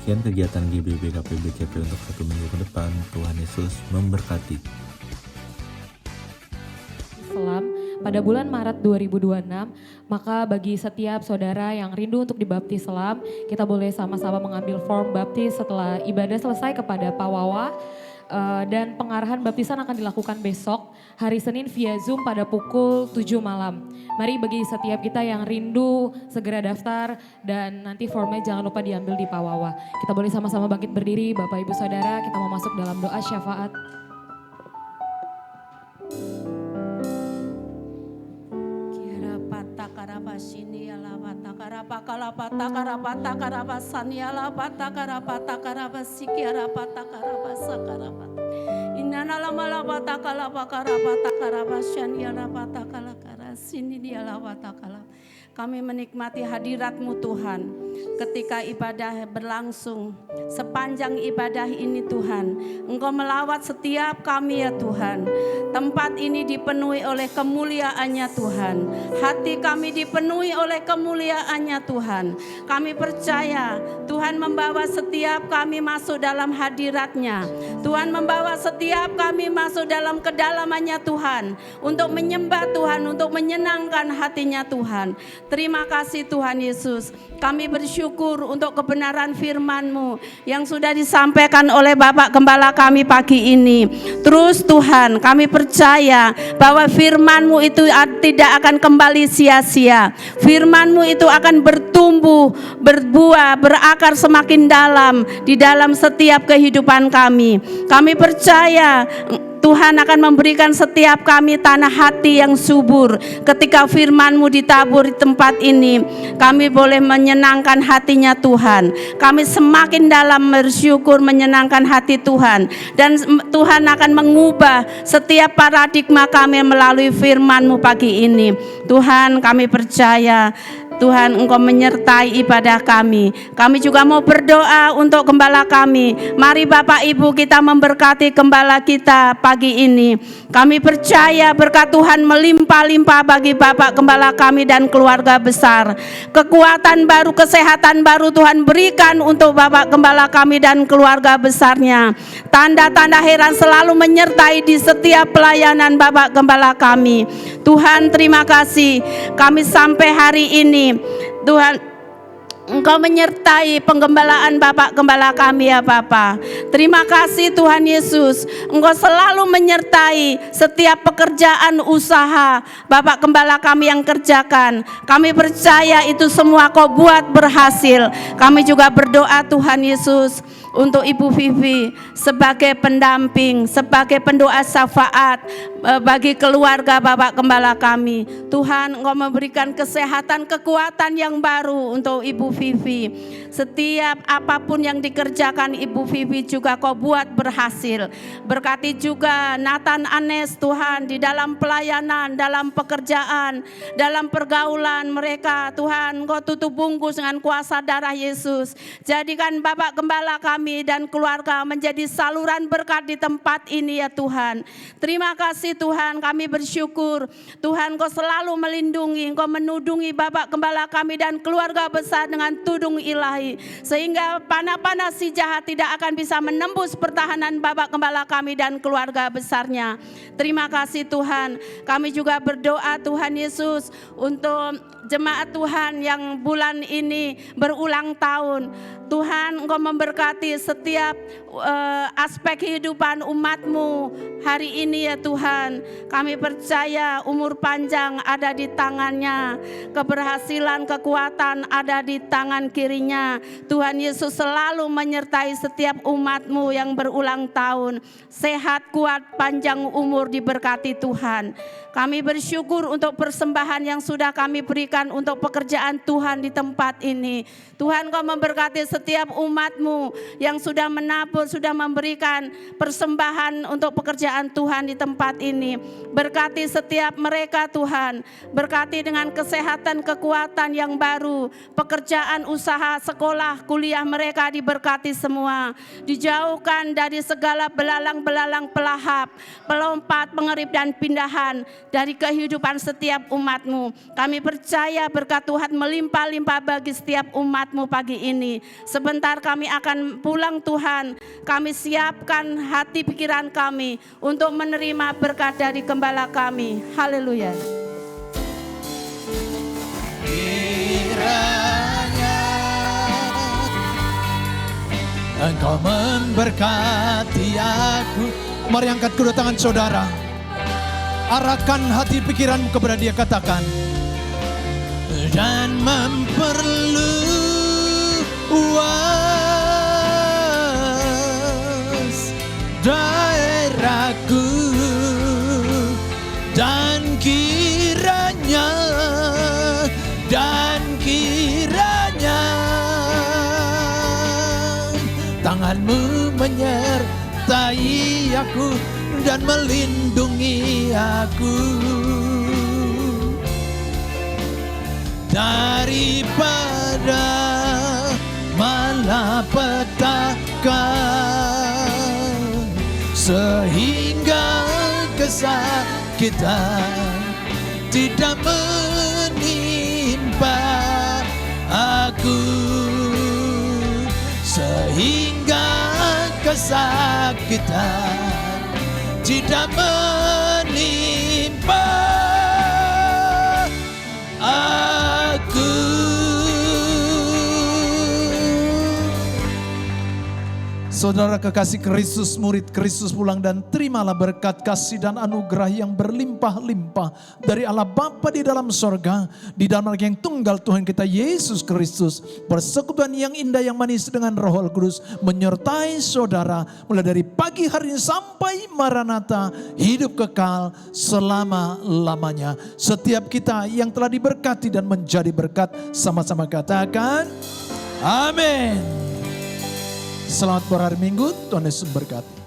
Speaker 4: Sekian kegiatan GBI BKP BCP untuk 1 minggu ke depan. Tuhan Yesus memberkati.
Speaker 1: Selam pada bulan Maret 2026, maka bagi setiap saudara yang rindu untuk dibaptis selam, kita boleh sama-sama mengambil form baptis setelah ibadah selesai kepada Pak Wawa. Dan pengarahan baptisan akan dilakukan besok hari Senin via Zoom pada pukul 7 malam. Mari bagi setiap kita yang rindu segera daftar dan nanti formnya jangan lupa diambil di Pak Wawa. Kita boleh sama-sama bangkit berdiri Bapak Ibu Saudara, kita mau masuk dalam doa syafaat.
Speaker 2: Kami menikmati hadirat-Mu Tuhan. Ketika ibadah berlangsung, sepanjang ibadah ini Tuhan, Engkau melawat setiap kami ya Tuhan. Tempat ini dipenuhi oleh kemuliaan-Nya Tuhan. Hati kami dipenuhi oleh kemuliaan-Nya Tuhan. Kami percaya Tuhan membawa setiap kami masuk dalam hadirat-Nya. Tuhan membawa setiap kami masuk dalam kedalamannya Tuhan. Untuk menyembah Tuhan, untuk menyenangkan hatinya Tuhan. Terima kasih Tuhan Yesus. Kami bersyukur untuk kebenaran firman-Mu yang sudah disampaikan oleh Bapak Gembala kami pagi ini. Terus Tuhan, kami percaya bahwa firman-Mu itu tidak akan kembali sia-sia. Firman-Mu itu akan bertumbuh, berbuah, berakar semakin dalam di dalam setiap kehidupan kami. Kami percaya Tuhan akan memberikan setiap kami tanah hati yang subur. Ketika firman-Mu ditabur di tempat ini, kami boleh menyenangkan hatinya Tuhan. Kami semakin dalam bersyukur menyenangkan hati Tuhan. Dan Tuhan akan mengubah setiap paradigma kami melalui firman-Mu pagi ini. Tuhan, kami percaya Tuhan Engkau menyertai ibadah kami. Kami juga mau berdoa untuk gembala kami. Mari Bapak Ibu kita memberkati gembala kita pagi ini. Kami percaya berkat Tuhan melimpah-limpah bagi Bapak Gembala kami dan keluarga besar. Kekuatan baru, kesehatan baru Tuhan berikan untuk Bapak Gembala kami dan keluarga besarnya. Tanda-tanda heran selalu menyertai di setiap pelayanan Bapak Gembala kami. Tuhan terima kasih. Kami sampai hari ini Tuhan Engkau menyertai penggembalaan Bapak Gembala kami ya Bapa. Terima kasih Tuhan Yesus. Engkau selalu menyertai setiap pekerjaan usaha Bapak Gembala kami yang kerjakan. Kami percaya itu semua Kau buat berhasil. Kami juga berdoa Tuhan Yesus untuk Ibu Vivi sebagai pendamping, sebagai pendoa syafaat bagi keluarga Bapak Gembala kami. Tuhan Engkau memberikan kesehatan, kekuatan yang baru untuk Ibu Vivi. Setiap apapun yang dikerjakan Ibu Vivi juga Kau buat berhasil. Berkati juga Nathan Anes Tuhan di dalam pelayanan, dalam pekerjaan, dalam pergaulan mereka. Tuhan Engkau tutup bungkus dengan kuasa darah Yesus. Jadikan Bapak Gembala kami kami dan keluarga menjadi saluran berkat di tempat ini ya Tuhan. Terima kasih Tuhan, kami bersyukur. Tuhan Engkau selalu melindungi, Engkau menudungi Bapak Gembala kami dan keluarga besar dengan tudung ilahi. Sehingga panah-panah si jahat tidak akan bisa menembus pertahanan Bapak Gembala kami dan keluarga besarnya. Terima kasih Tuhan. Kami juga berdoa Tuhan Yesus untuk jemaat Tuhan yang bulan ini berulang tahun. Tuhan Engkau memberkati setiap aspek kehidupan umat-Mu hari ini ya Tuhan. Kami percaya umur panjang ada di tangannya. Keberhasilan, kekuatan ada di tangan kirinya. Tuhan Yesus selalu menyertai setiap umat-Mu yang berulang tahun. Sehat, kuat, panjang umur diberkati Tuhan. Kami bersyukur untuk persembahan yang sudah kami berikan untuk pekerjaan Tuhan di tempat ini. Tuhan Kau memberkati setiap umat-Mu yang sudah menabur, sudah memberikan persembahan untuk pekerjaan Tuhan di tempat ini. Berkati setiap mereka Tuhan. Berkati dengan kesehatan, kekuatan yang baru. Pekerjaan, usaha, sekolah, kuliah mereka diberkati semua. Dijauhkan dari segala belalang-belalang pelahap, pelompat, pengerip dan pindahan dari kehidupan setiap umat-Mu. Kami percaya berkat Tuhan melimpah-limpah bagi setiap umat-Mu pagi ini. Sebentar kami akan pulang Tuhan. Kami siapkan hati pikiran kami untuk menerima berkat dari Gembala kami. Haleluya.
Speaker 3: Kiranya Engkau memberkati aku. Mari angkat kedua tangan saudara. Arahkan hati pikiranmu kepada Dia, katakan. Dan memperluas daerahku, dan kiranya tanganmu menyertai aku dan melindungi aku daripada malapetaka, sehingga kesakitan tidak menimpa aku, sehingga kesakitan tidak menimpa aku. Saudara kekasih Kristus, murid Kristus, pulang dan terimalah berkat kasih dan anugerah yang berlimpah-limpah dari Allah Bapa di dalam sorga, di dalam Anak yang tunggal Tuhan kita Yesus Kristus. Persekutuan yang indah yang manis dengan Roh Kudus menyertai saudara mulai dari pagi hari ini sampai Maranatha, hidup kekal selama-lamanya. Setiap kita yang telah diberkati dan menjadi berkat, sama-sama katakan amin. Selamat berhari Minggu, Tuhan Yesus memberkati.